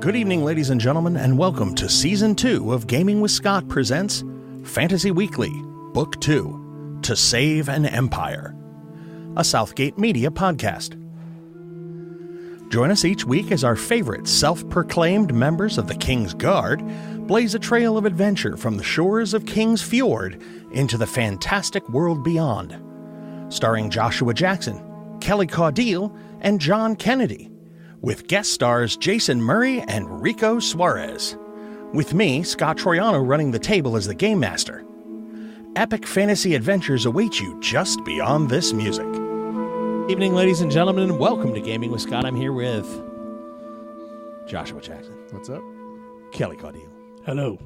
Good evening, ladies and gentlemen, and welcome to Season 2 of Gaming with Scott presents Fantasy Weekly, Book 2, To Save an Empire, a Southgate Media podcast. Join us each week as our favorite self-proclaimed members of the King's Guard blaze a trail of adventure from the shores of King's Fjord into the fantastic world beyond. Starring Joshua Jackson, Kelly Caudille, and John Kennedy, with guest stars Jason Murray and Rico Suarez. With me, Scott Troiano, running the table as the Game Master. Epic fantasy adventures await you just beyond this music. Evening, ladies and gentlemen, and welcome to Gaming with Scott. I'm here with Joshua Jackson. What's up? Kelly Caudille. Hello.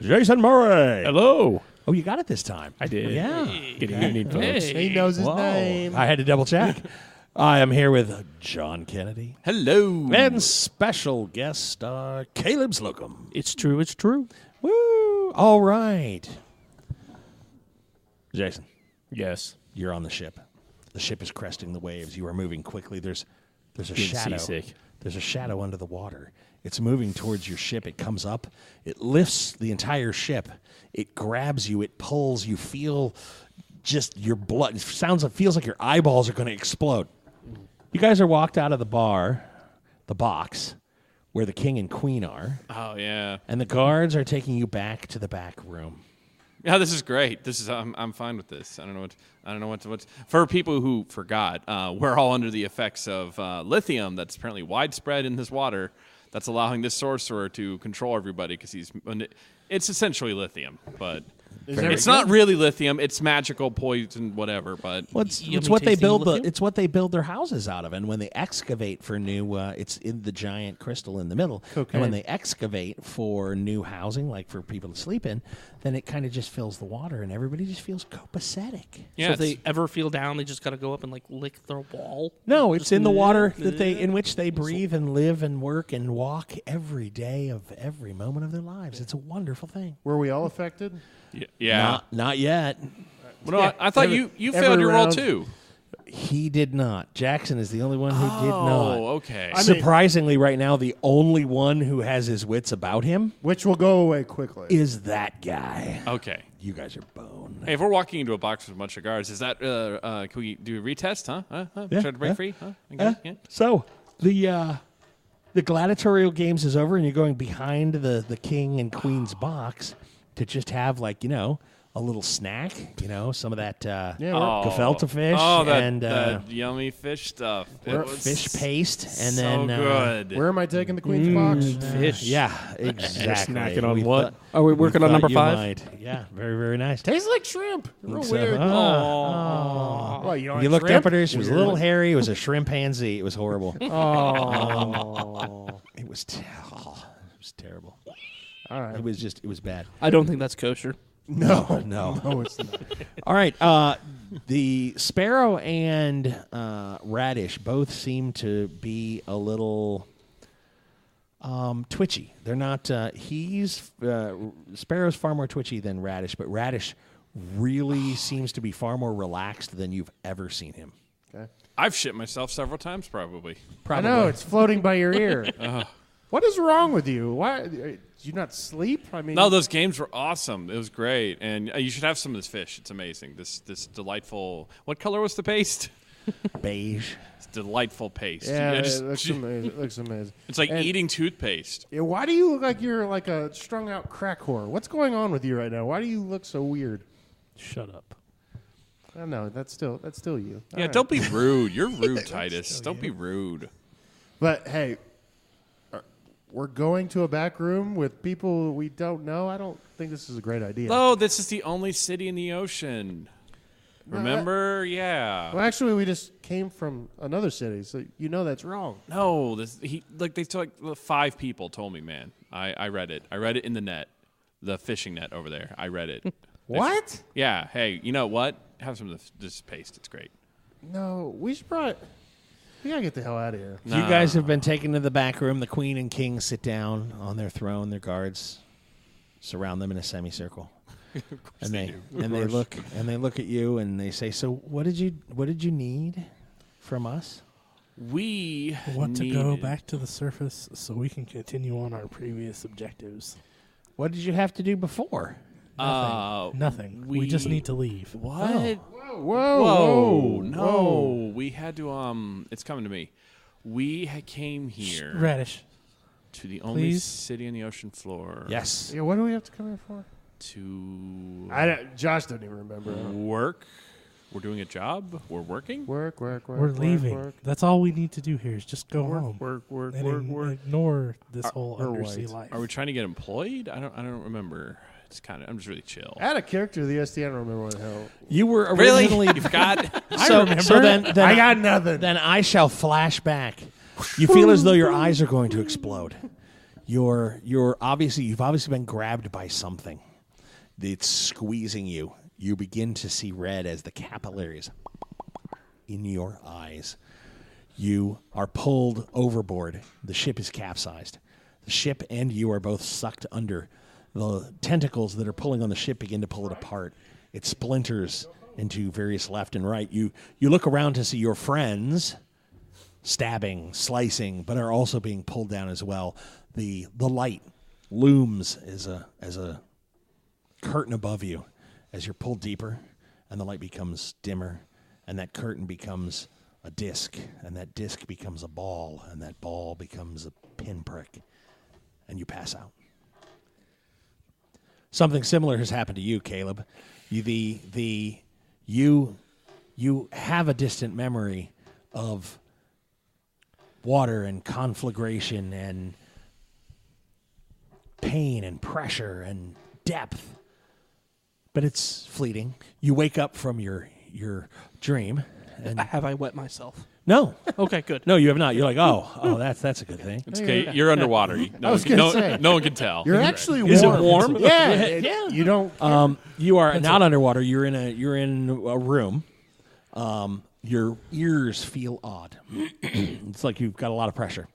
Jason Murray. Hello. Oh, you got it this time. I did. Yeah. Good evening, folks. He knows his Whoa. name. I had to double check. I am here with John Kennedy. Hello. And special guest star Caleb Slocum. It's true. It's true. Woo! All right. Jason, Yes. you're on the ship. The ship is cresting the waves. You are moving quickly. There's a Getting shadow. seasick. There's a shadow under the water. It's moving towards your ship. It comes up. It lifts the entire ship. It grabs you. It pulls. You feel just your blood. It feels like your eyeballs are going to explode. You guys are walked out of the box, where the king and queen are, Oh yeah, and the guards are taking you back to the back room. yeah. This is great. This is I'm fine with this. I don't know what for people who forgot. We're all under the effects of lithium that's apparently widespread in this water. That's allowing this sorcerer to control everybody because it's essentially lithium, but it's not really lithium. It's magical poison, whatever. But It's what they build. It's what they build their houses out of. And when they excavate for new, it's in the giant crystal in the middle. Cocaine. And when they excavate for new housing, like for people to sleep in, then it kind of just fills the water, and everybody just feels copacetic. yeah, So if they ever feel down, they just got to go up and like lick their wall. No, it's in the water in which they breathe and live and work and walk every day of every moment of their lives. It's a wonderful thing. Were we all affected? yeah. Not yet. Well, no, I thought you failed every your roll round- too. He did not. Jackson is the only one who did not. Oh, okay. Surprisingly, right now, the only one who has his wits about him Which will go away quickly. is that guy. Okay. You guys are bone. Hey, if we're walking into a box with a bunch of guards, is that can we do a retest? Huh? Yeah, Try to break yeah. free? Huh? Okay, yeah. So the gladiatorial games is over, and you're going behind the king and queen's box to just have a little snack, some of that gefilte fish and that yummy fish stuff. It was fish paste, and so then good. Where am I taking the queen's box? Fish. yeah, exactly. snacking on We what? thought- Are we working on thought number you 5? might. Yeah, very, very nice. Tastes like shrimp. Real So, weird. What, you don't You like looked shrimp? up at her. She was a little hairy. It was a shrimpanzee. It was horrible. Oh. It was terrible. All right. It was bad. I don't think that's kosher. No. No, it's not. All right. The Sparrow and Radish both seem to be a little twitchy. They're not. Sparrow's far more twitchy than Radish, but Radish really seems to be far more relaxed than you've ever seen him. Okay. I've shit myself several times, probably. I know, it's floating by your ear. What is wrong with you? Why? Did you not sleep? I mean, No, those games were awesome. It was great, and you should have some of this fish. It's amazing. This delightful. What color was the paste? Beige. It's delightful paste. Yeah, Yeah, it looks amazing. It looks amazing. It's like And- eating toothpaste. Yeah, why do you look like you're like a strung out crack whore? What's going on with you right now? Why do you look so weird? Shut up. I don't know. That's still you. All Yeah, right. don't be rude. You're rude, Titus. Don't be rude. But hey, we're going to a back room with people we don't know. I don't think this is a great idea. Oh, this is the only city in the ocean. Remember? Yeah. Well, actually, we just came from another city, so you know that's wrong. No, they took 5 people told me, man. I read it. I read it in the net, the fishing net over there. I read it. What? Yeah. Hey, you know what? Have some of this paste. It's great. No, we should probably. We gotta get the hell out of here. You guys have been taken to the back room. The queen and king sit down on their throne. Their guards surround them in a semicircle. And they look at you and they say, "So what did you need from us?" We want to go needed- back to the surface so we can continue on our previous objectives. What did you have to do before? Nothing. We just need to leave. What? Whoa. No. We had to. It's coming to me. We came here Radish. to the only please. city on the ocean floor. Yes. Yeah, what do we have to come here for? To Josh doesn't even remember. work. We're doing a job. We're working. Work. We're leaving. Work. That's all we need to do here is just go home. Work. And ignore this whole we're undersea white. life. Are we trying to get employed? I don't remember. It's kind of. I'm just really chill. Add a character to the SD. I don't remember what the hell. You were Really? originally. You forgot? So then I got nothing. Then I shall flash back. You feel as though your eyes are going to explode. You've obviously been grabbed by something. It's squeezing you. You begin to see red as the capillaries in your eyes. You are pulled overboard. The ship is capsized. The ship and you are both sucked under. The tentacles that are pulling on the ship begin to pull it apart. It splinters into various left and right. You look around to see your friends stabbing, slicing, but are also being pulled down as well. The light looms as a curtain above you as you're pulled deeper, and the light becomes dimmer, and that curtain becomes a disc, and that disc becomes a ball, and that ball becomes a pinprick, and you pass out. Something similar has happened to you, Caleb. You have a distant memory of water and conflagration and pain and pressure and depth, but it's fleeting. You wake up from your dream, and Have I wet myself? no, Okay, good. no, you have not. You're like, oh, that's a good thing. It's okay. You're underwater. I was gonna say. No one can tell. You're actually warm. Is it warm? Yeah. You don't. You are not underwater. You're in a room. Your ears feel odd. It's like you've got a lot of pressure.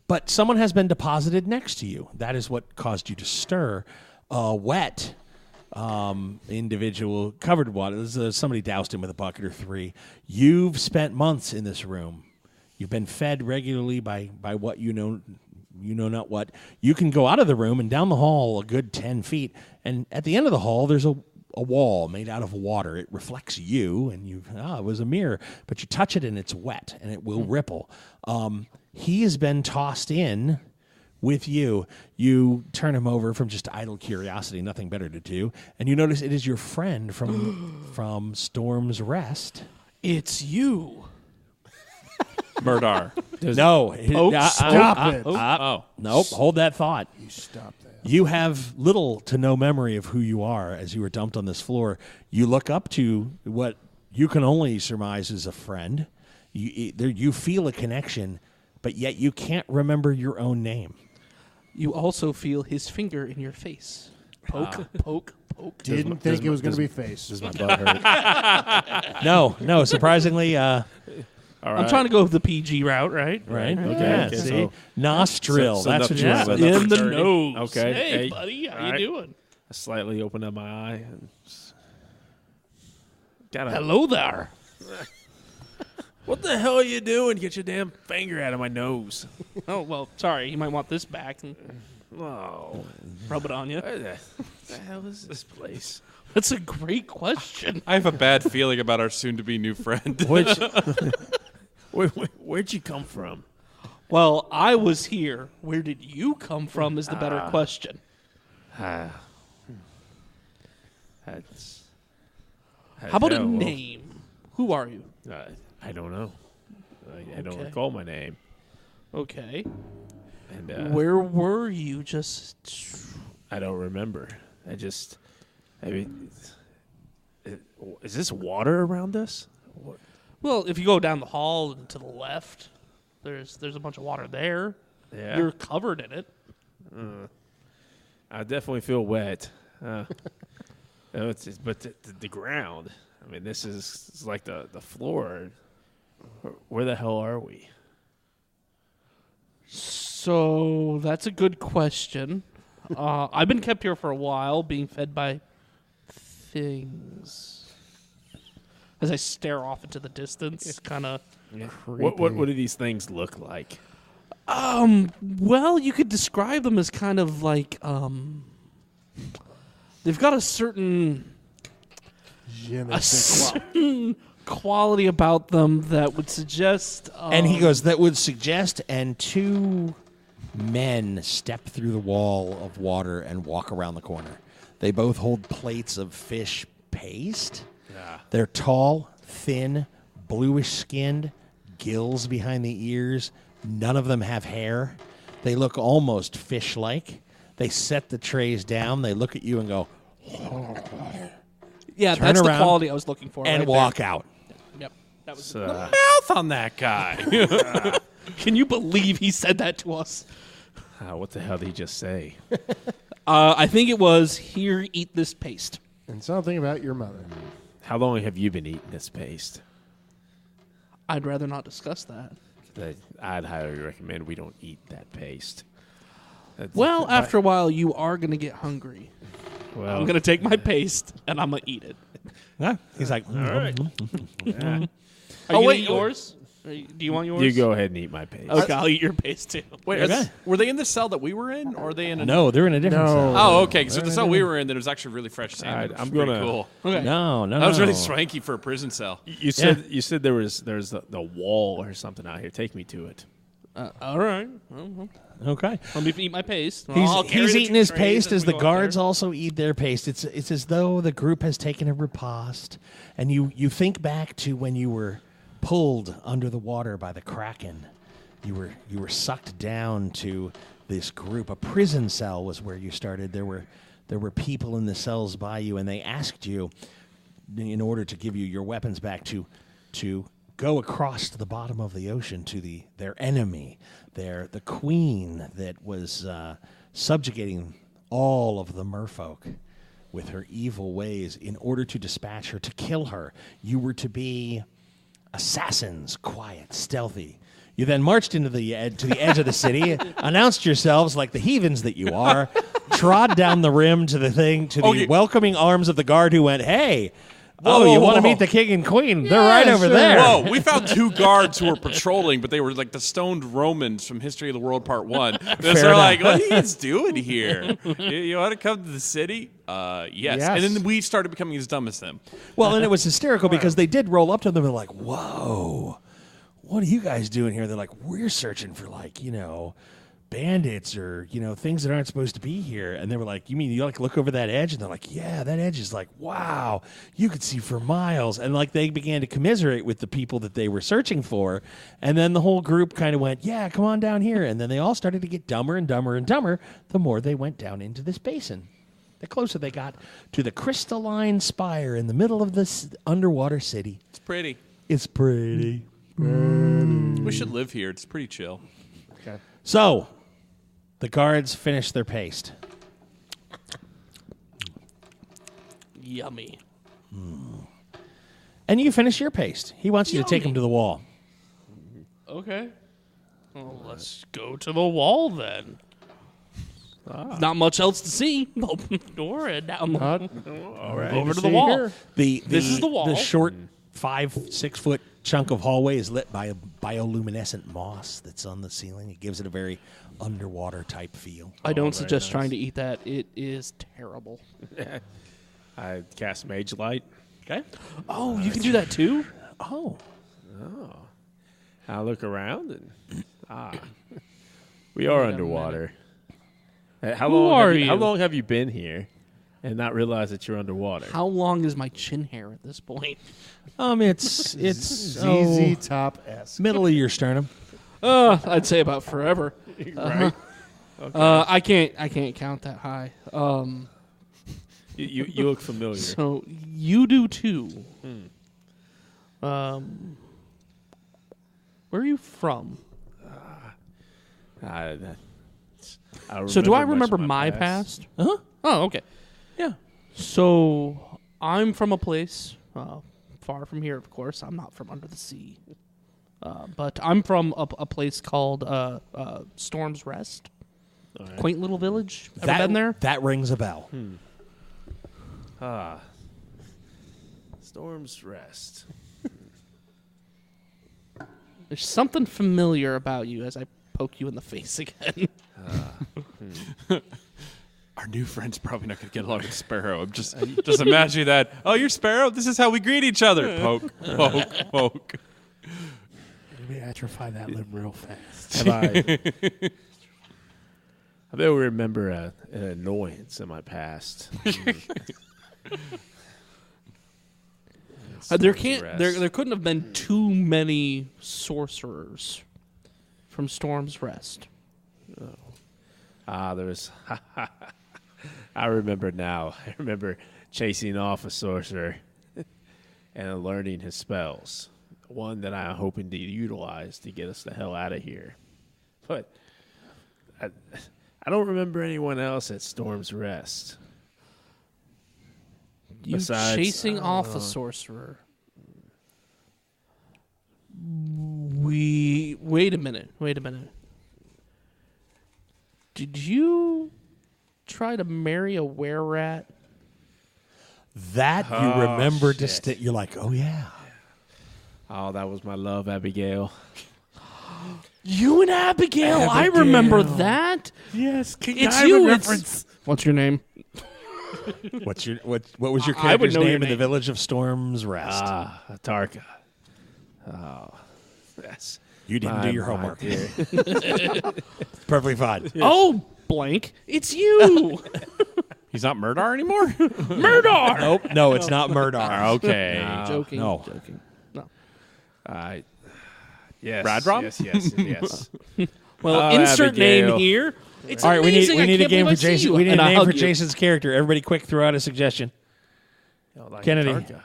But someone has been deposited next to you. That is what caused you to stir. Wet individual, covered in water. Somebody doused him with a bucket or three. You've spent months in this room. You've been fed regularly by what you know not what. You can go out of the room and down the hall a good 10 feet, and at the end of the hall there's a wall made out of water. It reflects you, and it was a mirror, but you touch it and it's wet, and it will ripple. He has been tossed in with you. You turn him over from just idle curiosity, nothing better to do, and you notice it is your friend from Storm's Rest. It's you. Murdar. No. Stop it. Nope. Hold that thought. You stop that. You have little to no memory of who you are as you were dumped on this floor. You look up to what you can only surmise is a friend. You feel a connection, but yet you can't remember your own name. You also feel his finger in your face. Poke, poke, poke. Didn't think it was going to be face. Does my butt hurt? No. Surprisingly, I'm trying to go the PG route, right? right? Okay, Yeah, okay, see? so- Nostril. so that's what nothing- you're yeah, saying. In the dirty. nose. Okay. Hey, Hey. buddy, how All you right. doing? I slightly open up my eye. And gotta. Hello there. What the hell are you doing? Get your damn finger out of my nose. Oh, well, sorry. You might want this back and Oh, rub it on you. what the hell is this place? That's a great question. I have a bad feeling about our soon-to-be new friend. Where'd you come from? Well, I was here. Where did you come from is the better question. That's. How about a name? Who are you? I don't know. I don't Okay. recall my name. Okay. And Where were you just... I don't remember. I mean, is this water around us? Well, if you go down the hall and to the left, there's a bunch of water there. Yeah. You're covered in it. I definitely feel wet. But the ground. I mean, this is like the floor. Where the hell are we? So that's a good question. I've been kept here for a while, being fed by things. as I stare off into the distance, kind of. What do these things look like? Well, you could describe them as kind of like they've got a certain quality about them that would suggest. And he goes, that would suggest, and two men step through the wall of water and walk around the corner. They both hold plates of fish paste. Yeah. They're tall, thin, bluish skinned, gills behind the ears. None of them have hair. They look almost fish-like. They set the trays down. They look at you and go, yeah, turn that's the around quality I was looking for. and right walk there. out. Yep, that was. Mouth on that guy. Can you believe he said that to us? What the hell did he just say? I think it was, here, eat this paste. And something about your mother. How long have you been eating this paste? I'd rather not discuss that. I'd highly recommend we don't eat that paste. Well, after a while, you are going to get hungry. Well, I'm going to take my paste, and I'm going to eat it. Yeah. He's like, all right. Yeah. Are you eat yours? Do you want yours? You go ahead and eat my paste. Okay, I'll eat your paste, too. Wait, Okay. were they in the cell that we were in, or are they in? no, they're in a different No. cell. Oh, okay. So the cell we were in, there was actually really fresh salmon. All right, Which I'm was pretty gonna- cool. Okay. No, That was no. really swanky for a prison cell. You said there's the wall or something out here. Take me to it. All right. Okay. Let me eat my paste. He's eating his paste as the guards also eat their paste. It's as though the group has taken a repast, and you think back to when you were pulled under the water by the Kraken. You were sucked down to this group. A prison cell was where you started. There were people in the cells by you, and they asked you, in order to give you your weapons back, to go across to the bottom of the ocean to their enemy, the queen that was subjugating all of the merfolk with her evil ways. In order to dispatch her, to kill her, you were to be assassins, quiet, stealthy. You then marched into to the edge of the city, announced yourselves like the heathens that you are, trod down the rim to the welcoming arms of the guard who went, "Hey, you want to meet the king and queen? They're right over there." Whoa, we found two guards who were patrolling, but they were like the stoned Romans from History of the World Part 1. They're like, what are you guys doing here? You want to come to the city? Yes. And then we started becoming as dumb as them. Well, and it was hysterical because they did roll up to them and like, "Whoa, what are you guys doing here?" They're like, "We're searching for bandits or things that aren't supposed to be here." And they were like, "You mean you look over that edge?" And they're like, "Yeah, that edge is wow, you could see for miles." And they began to commiserate with the people that they were searching for. And then the whole group kind of went, "Yeah, come on down here." And then they all started to get dumber and dumber and dumber the more they went down into this basin. The closer they got to the crystalline spire in the middle of this underwater city. It's pretty. It's pretty. We should live here. It's pretty chill. Okay. So, the guards finish their paste. Yummy. And you finish your paste. He wants you to take him to the wall. Okay. Well, let's go to the wall then. Not much else to see. Open the door and down the All right. over to the wall. This is the wall. The short 5-6 foot chunk of hallway is lit by a bioluminescent moss that's on the ceiling. It gives it a very underwater type feel. I don't suggest trying to eat that. It is terrible. I cast Mage Light. Okay. Oh, you can do that too? Oh. I look around and we are underwater. How long have you been here and not realized that you're underwater? How long is my chin hair at this point? It's ZZ Top S. middle of your sternum. I'd say about forever. Right. I can't count that high. You look familiar. So you do too. Where are you from? So do I remember my past? Uh-huh. Oh, okay. Yeah. So I'm from a place far from here, of course. I'm not from under the sea. But I'm from a place called Storm's Rest. Right. Quaint little village. Ever been there? That rings a bell. Storm's Rest. There's something familiar about you as I poke you in the face again. Our new friend's probably not going to get along with Sparrow. I'm just imagine that. Oh, you're Sparrow? This is how we greet each other. Poke, poke, poke. Let me atrophy that limb real fast. Have I ever remember an annoyance in my past? There couldn't have been too many sorcerers from Storm's Rest. There's. I remember now. I remember chasing off a sorcerer and learning his spells. One that I'm hoping to utilize to get us the hell out of here. But I don't remember anyone else at Storm's Rest. You Besides, chasing off a sorcerer. Wait a minute. Did you try to marry a were-rat? That you remember distinct. You're like, oh, yeah. Oh, that was my love, Abigail. You and Abigail. I remember that. Yes, It's you. What's your name? What was your I would character's know your name in the name. Village of Storm's Rest? Tarka. Oh, yes. You didn't do your homework. Dear. Perfectly fine. Oh, blank. It's you. He's not Murdar anymore? Murdar. Nope. No, it's not Murdar. Okay. Joking. No. Joking. No. Yes. Radrob? Yes. Well, Oh, insert Abigail. name here. It's All right, we amazing. need I a can't game believe for I see Jason. you. We need a And I name for hug you. Jason's character. Everybody, quick, throw out a suggestion. Kennedy. Tarka.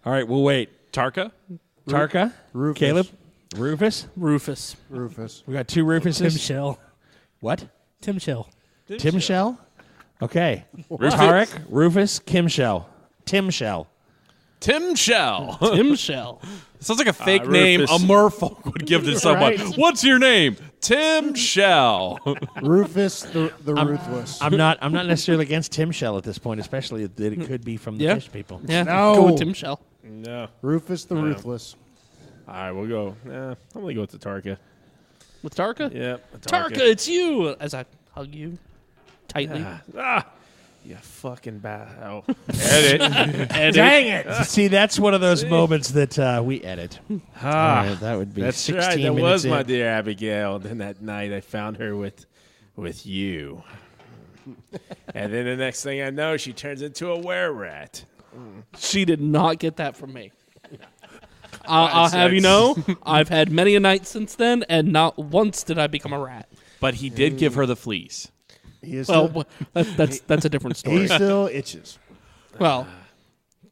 All right, we'll wait. Tarka? Tarka, Rufus. Caleb, Rufus. Rufus. We got two Tim Rufuses. Shell. What? Tim Shell. Tim Shell. Okay. Rufus. Tarek, Rufus, Kim Shell. Tim Shell. Tim Shell. Tim Shell. Sounds like a fake name a Rufus. merfolk would give to someone. Right. What's your name? Tim Shell. Rufus the Ruthless. I'm not necessarily against Tim Shell at this point, especially that it could be from the Yeah. fish people. Yeah. No. Go with Tim Shell. No. Rufus the Ruthless. All right, we'll go. I'm going to go with the Tarka. With Tarka? Yep. Tarka, it's you. As I hug you tightly. You fucking bad. Oh. Dang it! See, that's one of those moments that we edit. That would be That's 16 right. That minutes was in. my dear Abigail. And then that night I found her with you. And then the next thing I know, she turns into a were-rat. She did not get that from me. I'll have you know, I've had many a night since then, and not once did I become a rat. But he did give her the fleece. He is Well, that's a different story. he still itches. Well,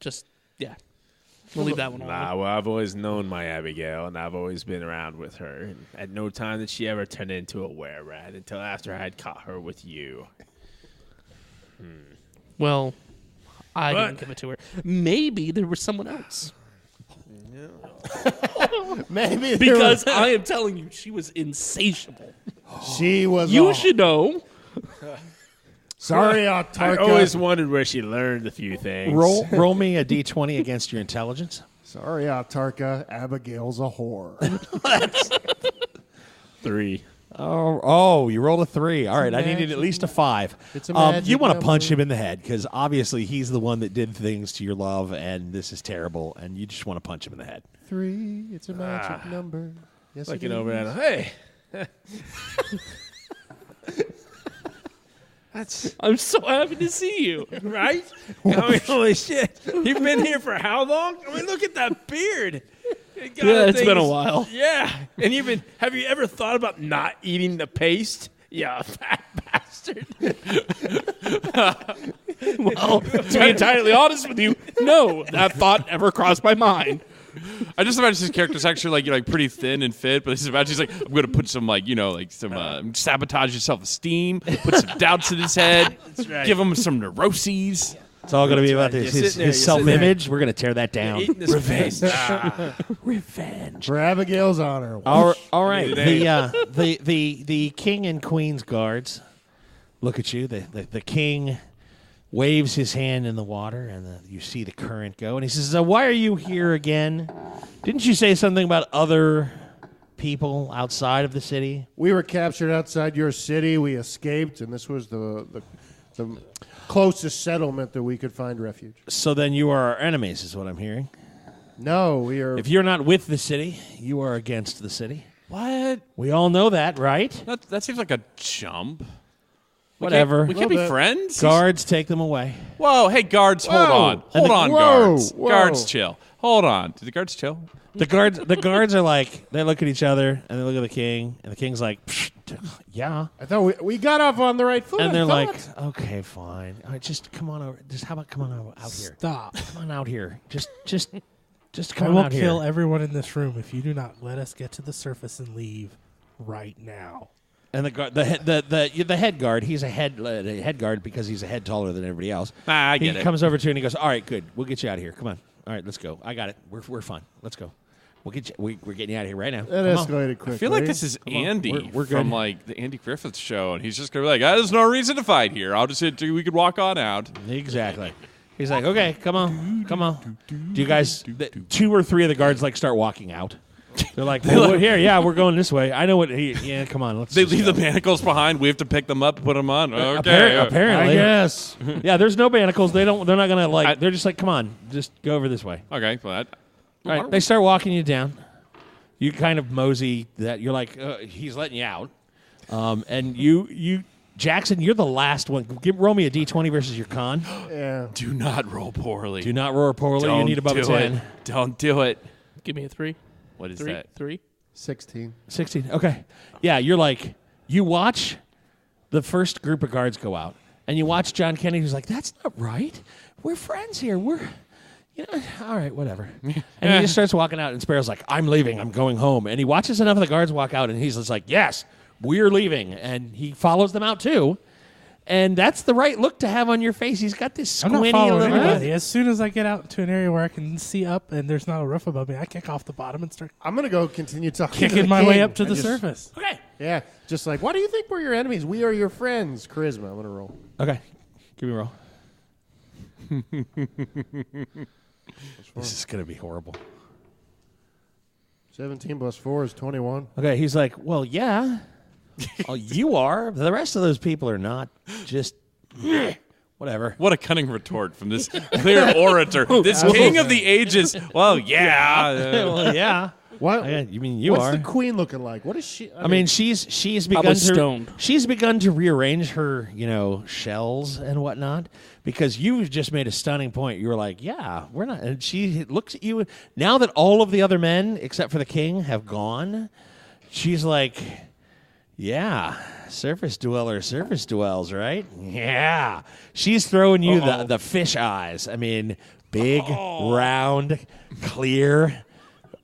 just yeah, we'll leave that one alone. Well, I've always known my Abigail, and I've always been around with her. And at no time did she ever turn into a were-rat until after I had caught her with you. Well, I didn't give it to her. Maybe there was someone else. Maybe Because I am telling you, she was insatiable. she was. You all- should know. Sorry, I Tarka. always wondered where she learned a few things. Roll me a d20 against your intelligence. Sorry, Tarka. Abigail's a whore. 3. Oh, you rolled a 3. All right, I needed at least a 5. It's a magic you want to number. punch him in the head because obviously he's the one that did things to your love, and this is terrible, and you just want to punch him in the head. 3. It's a magic number. Yes, Looking it over is. at him. Hey. That's I'm so happy to see you. right. I mean, holy shit! You've been here for how long? I mean, look at that beard. Yeah, it's been a while. Yeah, and have you ever thought about not eating the paste? Yeah, fat bastard. Well, to be entirely honest with you, no, that thought ever crossed my mind. I just imagine his character's actually like pretty thin and fit, but he's like, I'm gonna put some some sabotage his self-esteem, put some doubts in his head, right. give him some neuroses. It's all going to be about right. his, You're his, sitting there, his you're sitting there. self-image. We're going to tear that down. Eating this paste. Revenge. For Abigail's honor. All right. Need The king and queen's guards look at you. The king waves his hand in the water, and you see the current go. And he says, why are you here again? Didn't you say something about other people outside of the city? We were captured outside your city. We escaped, and this was the closest settlement that we could find refuge. So then you are our enemies, is what I'm hearing. No, we are... If you're not with the city, you are against the city. What? We all know that, right? That seems like a jump. Whatever. We can't be friends. Guards, take them away. Whoa, hey guards, hold on. Hold on, whoa, guards. whoa. Guards, chill. Hold on. Do the guards chill? The guards are like, they look at each other, and they look at the king, and the king's like, yeah. I thought we got off on the right foot. And they're I like, thought. okay, fine. All right, just come on over. Just how about come on out here? Stop. Come on out here. Just I come will out here. kill everyone in this room if you do not let us get to the surface and leave right now. And the head guard, he's a head guard because he's a head taller than everybody else. I get he it. comes over to you and he goes, all right, good. We'll get you out of here. Come on. All right, let's go. I got it. We're fine. Let's go. We'll get you. We're getting you out of here right now. That Come on. escalated quickly. I feel like this is Andy We're from good. like the Andy Griffith show, and he's just gonna be like, "There's no reason to fight here. I'll just we could walk on out." Exactly. He's like, okay, come on. Do you guys, 2 or 3 of the guards like start walking out? They're like, well, we're here. Yeah, we're going this way. I know what. Yeah, come on. Let's. They just leave go. the manacles behind. We have to pick them up, put them on. Okay. Apparently, I guess. Yeah, there's no manacles. They're not gonna like. They're just like, come on, just go over this way. Okay. Well, All right, they start walking you down. You kind of mosey that. You're like, he's letting you out, and you, Jackson, you're the last one. Roll me a d20 versus your con. Yeah. do not roll poorly. Do not roll poorly. Don't You need above a do 10. it. Don't do it. Give me a 3. What is 3. that? 3. 16. 16. Okay. Yeah, you're like, you watch the first group of guards go out, and you watch John Kennedy, who's like, that's not right. We're friends here. All right, whatever. And he just starts walking out, and Sparrow's like, I'm leaving. I'm going home. And he watches enough of the guards walk out, and he's just like, yes, we're leaving. And he follows them out, too. And that's the right look to have on your face. He's got this I'm not squinty following little... anybody. As soon as I get out to an area where I can see up and there's not a roof above me, I kick off the bottom and start I'm going to go continue talking to kicking the my king. way up to I the just- surface. Okay. Yeah. Just like, why do you think we're your enemies? We are your friends. Charisma. I'm going to roll. Okay. Give me a roll. This is going to be horrible. 17 plus 4 is 21. Okay, he's like, well, yeah. Oh, you are. The rest of those people are not. Just whatever. What a cunning retort from this clear orator, this king of the ages. Well, yeah. Well, yeah. What? You mean you What's are? the queen looking like? What is she? I mean, she's begun Probably to stoned. she's begun to rearrange her, shells and whatnot, because you just made a stunning point. You were like, "Yeah, we're not." And she looks at you now that all of the other men, except for the king, have gone. She's like, "Yeah, surface dwells, right? Yeah." She's throwing you the fish eyes. I mean, big, round, clear.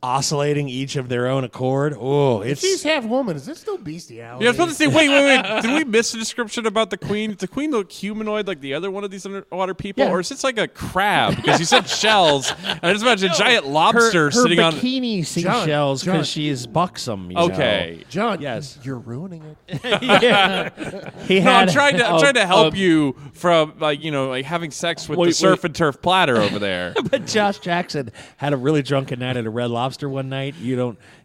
Oscillating each of their own accord. Oh, if she's half woman, is this still bestiality? Yeah, I was supposed to say, wait. Did we miss the description about the queen? Does the queen look humanoid like the other one of these underwater people? Yeah. Or is this like a crab? Because you said shells. And I just imagine a giant lobster her sitting on. bikini seashells John. because she is buxom. you Okay. John, Yes. you're ruining it. He No, had. I'm trying to help you from like having sex with the surf and turf platter over there. But Josh Jackson had a really drunken night at a Red Lobster one night.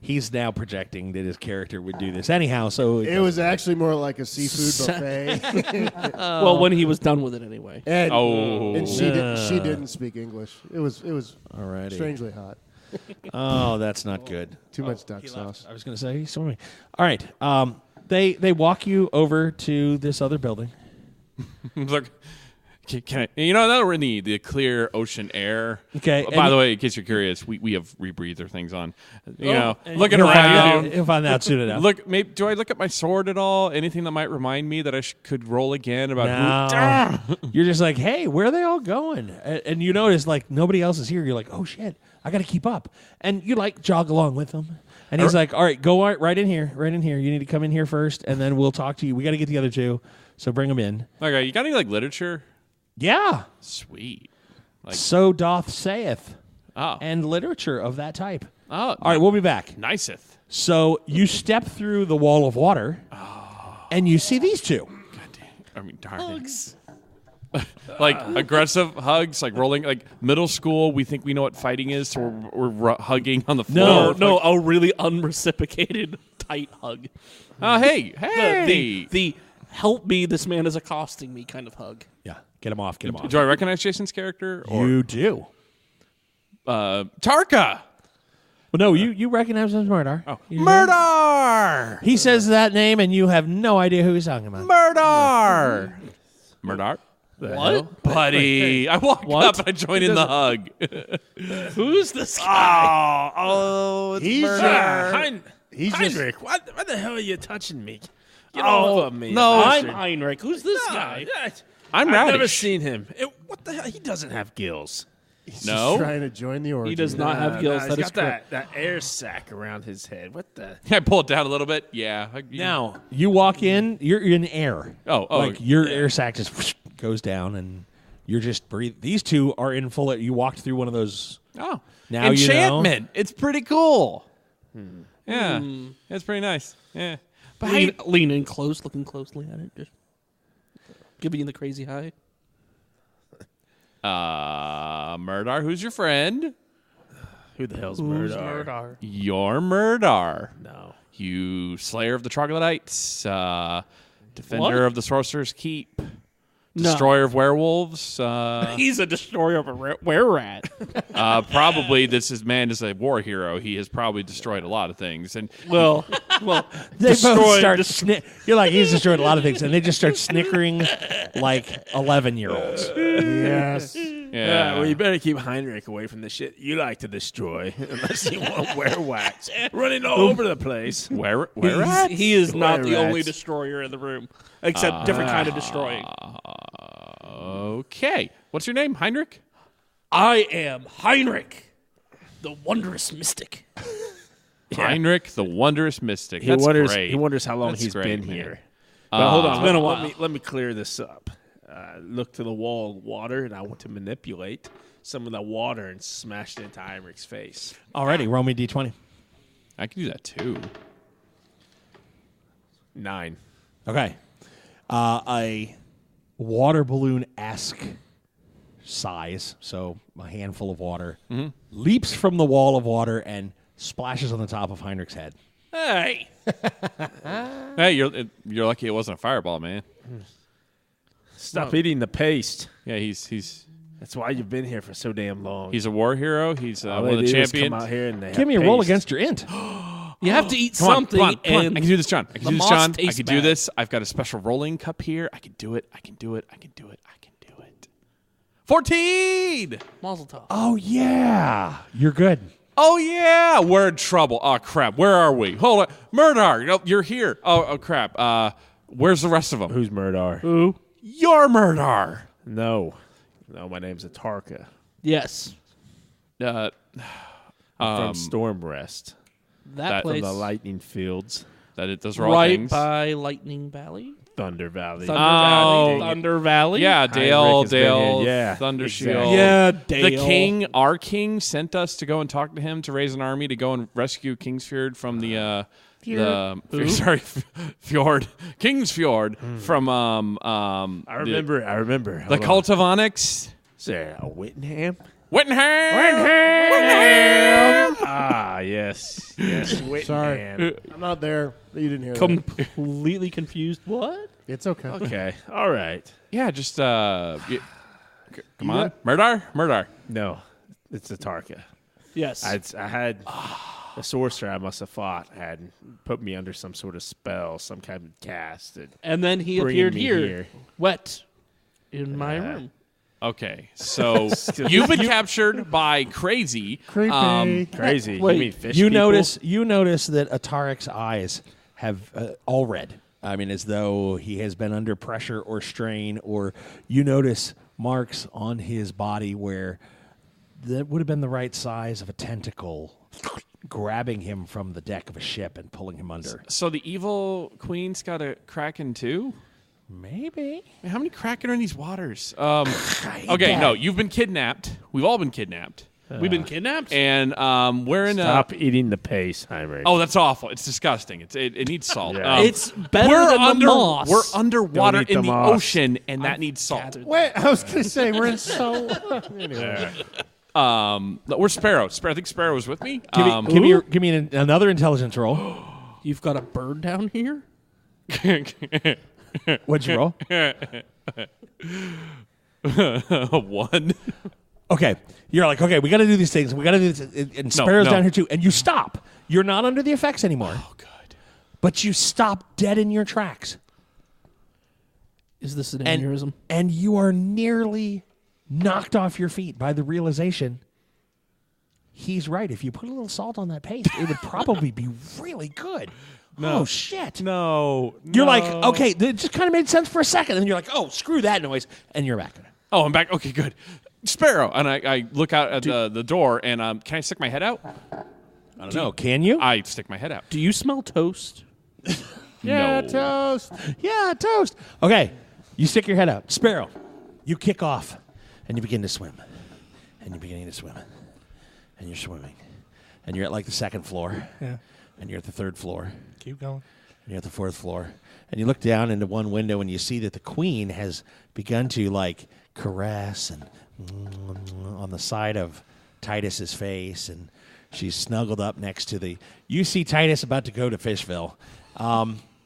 He's now projecting that his character would do this anyhow. So It was actually more like a seafood buffet. Well, when he was done with it anyway. and, Oh. and she didn't speak English. It was Alrighty. strangely hot. Oh, that's not good. Too much duck sauce. I was going to say he's swimming. All right. They walk you over to this other building. It's like, can I, now that we're in the clear ocean air. Okay, By and the way, in case you're curious, we have rebreather things on. And Looking you'll find around. out- You'll find out soon enough. Look, do I look at my sword at all? Anything that might remind me that I could roll again about No. You're just like, hey, where are they all going? And you notice like nobody else is here. You're like, oh shit, I got to keep up. And you like jog along with them. And he's like, all right, go right in here, right in here. You need to come in here first, and then we'll talk to you. We got to get the other two, so bring them in. Okay, you got any literature? Yeah. Sweet. So doth saith, Oh. and literature of that type. Oh. All right, we'll be back. Niceth. So you step through the wall of water, and you see these two. God damn. I mean, darn it. Like aggressive hugs, like rolling, like middle school. We think we know what fighting is, so we're hugging on the floor. No, a really unreciprocated tight hug. Oh, hey. The help me, this man is accosting me kind of hug. Yeah, get him off. Do I recognize Jason's character? You do. Tarka. Well, no, you recognize him as Murdar. Oh, Murdar. He says that name, and you have no idea who he's talking about. Murdar. Murdar. What? Buddy. I walk up and I join in the hug. Who's this guy? Oh, He's he's just Heinrich, why the hell are you touching me? Get off of me. no, I'm bastard. Heinrich. Who's this guy? I'm I've never Radish. seen him. What the hell? He doesn't have gills. No. trying to join the orgy. He does not have gills. He's That is got correct. that air sac around his head. What the? I pull it down a little bit. Yeah. Now, you walk in, you're in air. Oh, Like, your air sac just goes down, and you're just breathing. These two are in full. You walked through one of those. Oh. Now Enchantment. It's pretty cool. Yeah. It's pretty nice. Yeah. But Lean in close, looking closely at it. Just giving you the crazy high. Murdar, who's your friend? Who the hell's Who's Murdar? Murdar? You're Murdar. No. You slayer of the troglodytes, defender What? of the sorcerer's keep, No. destroyer of werewolves. He's a destroyer of a were-rat. Probably this man is a war hero. He has probably destroyed a lot of things. And well, They both destroyed. start You're like, he's destroyed a lot of things, and they just start snickering like 11-year-olds. Yes. yeah, Well, you better keep Heinrich away from the shit you like to destroy, unless you want werewolves running all over the place. where He is not the Were-rats. only destroyer in the room, except different kind of destroying. Okay, what's your name, Heinrich? I am Heinrich, the wondrous mystic. Heinrich, the wondrous mystic. He That's wonders. great. He wonders how long That's he's great, been man. here. But hold on. It's been a while. Let me clear this up. Look to the wall of water, and I want to manipulate some of the water and smash it into Heinrich's face. Alrighty, roll me d20. I can do that too. 9. Okay. A water balloon-esque size, so a handful of water, leaps from the wall of water and splashes on the top of Heinrich's head. Hey, Hey, you're lucky it wasn't a fireball, man. Stop eating the paste. Yeah, he's That's why you've been here for so damn long. a war hero. He's All one of they the do is champions. come out here and they Give have me a roll paste. against your int. you have to eat Come on, something. come on. And I can do this, John. I can the do this, moss John. I tastes can do bad. this. I've got a special rolling cup here. I can do it. I can do it. I can do it. I can do it. 14! Mazel tov. Oh, yeah. You're good. Oh, yeah. We're in trouble. Oh, crap. Where are we? Hold on. Murdar, you're here. Oh, crap. Where's the rest of them? Who's Murdar? Who? You're Murdar. No, my name's Atarka. Yes, Uh, From Stormrest. that From place the Lightning Fields. those are all right things. by Lightning Valley. Thunder Valley. Thunder Oh. Valley. Thunder Valley. Yeah, Dale, Heinrich has been Dale, here. Yeah, Thunder exactly. Shield. Yeah, The Dale. king, our king, sent us to go and talk to him to raise an army to go and rescue Kingsfjord from the Fjord, Kingsfjord from I remember. the cult of Onyx. Is there a Whittingham? Whittingham. Ah, yes. Yes, Whittingham. I'm not there. You didn't hear that. Completely confused. What? It's okay. Okay, all right. Yeah, just come on, Murdar. No, it's Atarka. Yes. I had a sorcerer I must have fought had put me under some sort of spell, some kind of cast. and then he Bringing appeared me here, here. wet, in my room. Okay, so you've been captured by Crazy. Creepy. Crazy. Wait, you mean fish You people? notice that Atarik's eyes have all red. I mean, as though he has been under pressure or strain, or you notice marks on his body where that would have been the right size of a tentacle grabbing him from the deck of a ship and pulling him under. So the evil queen's got a kraken too. Maybe. How many kraken are in these waters? Okay, no, you've been kidnapped. We've all been kidnapped. We've been kidnapped? And we're in Stop eating the paste, Heinrich. Oh, that's awful. It's disgusting. It needs salt. Yeah. It's better than the moss. We're underwater Don't eat in the the moss. ocean, and that needs salt. gathered- Wait, I was going to say, we're in so... Anyway. We're Sparrow. I think Sparrow was with me. Give me another intelligence roll. You've got a bird down here? What'd you roll? 1. Okay, you're like, okay, we got to do these things. We got to do this. And Sparrow's no. down here too, and you stop. You're not under the effects anymore. Oh, good. But you stop dead in your tracks. Is this an aneurysm? And you are nearly knocked off your feet by the realization he's right. If you put a little salt on that paste, it would probably be really good. No. Oh, shit. No. You're like, okay, it just kind of made sense for a second. And you're like, oh, screw that noise. And you're back. Oh, I'm back. Okay, good. Sparrow. And I look out at the door, and can I stick my head out? I don't know. Can you? I stick my head out. Do you smell toast? Yeah, No. toast. Yeah, toast. Okay, you stick your head out. Sparrow, you kick off, and you begin to swim. And you're beginning to swim. And you're swimming. And you're at like the second floor. Yeah. And you're at the third floor. Keep going. And you're at the fourth floor. And you look down into one window, and you see that the queen has begun to, like, caress and on the side of Titus's face, and she's snuggled up next to the... You see Titus about to go to Fishville.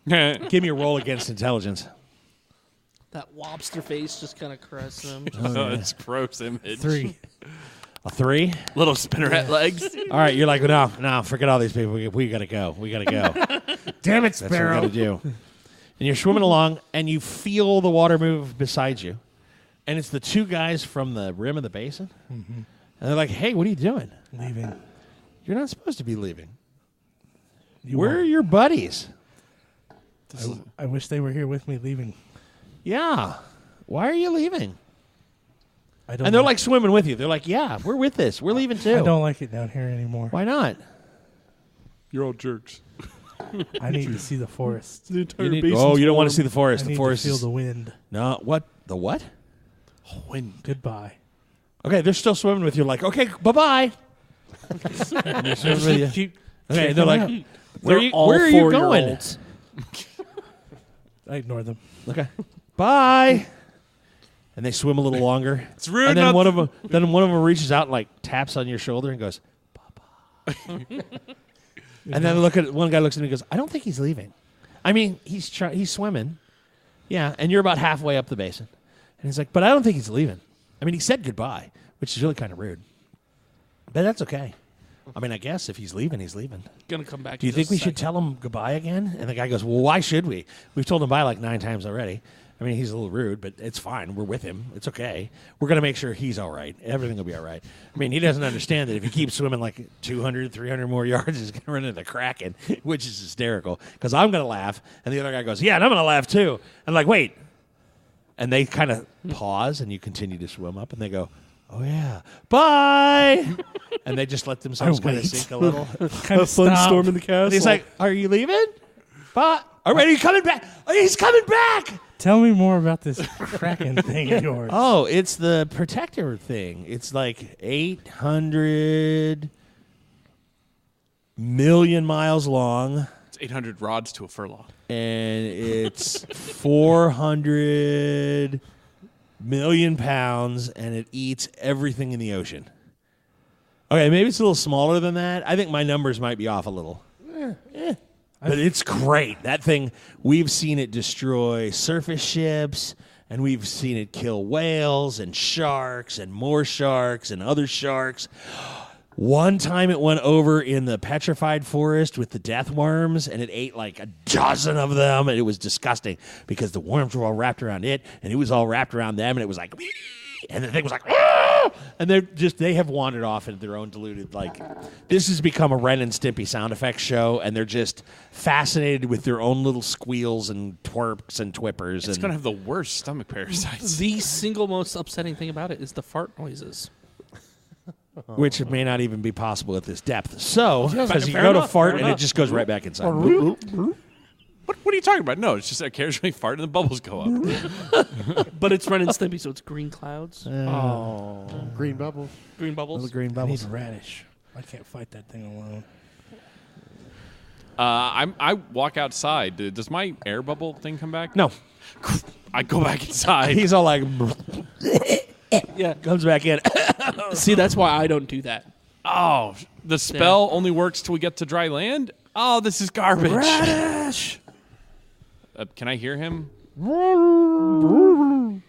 Give me a roll against intelligence. That lobster face just kind of caresses him. It's a gross image. 3. A 3? Little spinneret legs. All right, you're like, no, forget all these people. We got to go. We got to go. Damn it, That's what Sparrow. we got to do. And you're swimming along, and you feel the water move beside you. And it's the two guys from the rim of the basin. Mm-hmm. And they're like, hey, what are you doing? Leaving. You're not supposed to be leaving. You Where are your buddies? I wish they were here with me leaving. Yeah. Why are you leaving? I don't And they're like swimming with you. They're like, yeah, we're with this. We're leaving too. I don't like it down here anymore. Why not? You're all jerks. I need to see the forest. The entire You don't want to see the forest. I The need forest to feel is... the wind. No, what? The what? Wind. Goodbye. Okay, they're still swimming with you. Like, okay, bye-bye. And they're swimming with you. Keep Okay, they're like, They're where are you going? 4-year-olds. I ignore them. Okay, bye. And they swim a little longer. It's rude. And then not- one of them reaches out and like taps on your shoulder and goes, "Bye." And then one guy looks at me and goes, "I don't think he's leaving. I mean, he's swimming, yeah." And you're about halfway up the basin, and he's like, "But I don't think he's leaving. I mean, he said goodbye, which is really kind of rude, but that's okay. I mean, I guess if he's leaving, he's leaving. Gonna come back. Do you in think just we a should second. tell him goodbye again?" And the guy goes, "Well, why should we? We've told him bye like 9 times already. I mean, he's a little rude, but it's fine. We're with him. It's okay. We're going to make sure he's all right. Everything will be all right." I mean, he doesn't understand that if he keeps swimming like 200, 300 more yards, he's going to run into the Kraken, which is hysterical because I'm going to laugh. And the other guy goes, "Yeah, and I'm going to laugh too." I'm like, "Wait." And they kind of pause, and you continue to swim up, and they go, "Oh, yeah, bye." And they just let themselves kind of wait. sink a little. Kind of stop. in the castle. And he's like, "Are you leaving? Bye. All right, are you coming back? Oh, he's coming back." Tell me more about this Kraken thing of yours. Oh, it's the protector thing. It's like 800 million miles long, It's 800 rods to a furlong. and it's 400 million pounds, and it eats everything in the ocean. Okay, maybe it's a little smaller than that. I think my numbers might be off a little. But it's great. That thing, we've seen it destroy surface ships, and we've seen it kill whales and sharks and more sharks and other sharks. One time it went over in the petrified forest with the death worms, and it ate like a dozen of them, and it was disgusting because the worms were all wrapped around it, and it was all wrapped around them, and it was like, and the thing was like, and they have wandered off into their own deluded, like, this has become a Ren and Stimpy sound effects show, and they're just fascinated with their own little squeals and twerps and twippers. It's and going to have the worst stomach parasites. The single most upsetting thing about it is the fart noises. which may not even be possible at this depth. So, Fair because you go to enough, fart fair and it enough. just goes right back inside. What are you talking about? No, it's just I occasionally fart and the bubbles go up. But it's Ren and Stimpy, so it's green clouds. Green bubbles. Green bubbles. Little green I bubbles. need radish. I can't fight that thing alone. I walk outside. Does my air bubble thing come back? No. I go back inside. He's all like, yeah, comes back in. See, that's why I don't do that. Oh, the spell only works till we get to dry land? Oh, this is garbage. Radish! Can I hear him? Radish!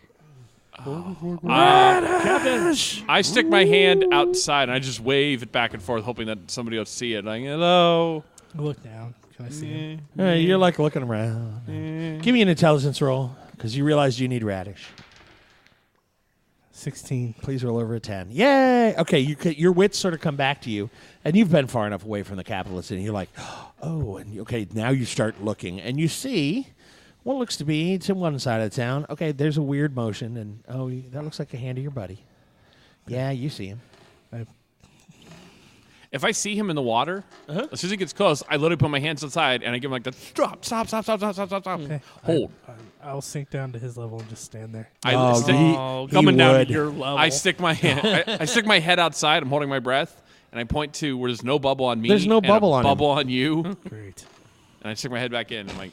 I stick my hand outside and I just wave it back and forth, hoping that somebody will see it. Like, hello. Look down. Can I see him? Hey, you're like looking around. Give me an intelligence roll, because you realize you need radish. 16. Please roll over a 10. Yay! Okay, your wits sort of come back to you, and you've been far enough away from the capitalist, and you're like, oh, and okay, now you start looking, and you see what looks to be to one side of the town. Okay, there's a weird motion, and that looks like a hand of your buddy. Yeah, you see him. If I see him in the water, as soon as he gets close, I literally put my hands outside and I give him like the stop. Okay. Hold. I'll sink down to his level and just stand there. Coming down would. to your level. I stick my hand. I stick my head outside. I'm holding my breath, and I point to where there's no bubble on me. There's no and bubble a on him. bubble on you. Great. And I stick my head back in. I'm like,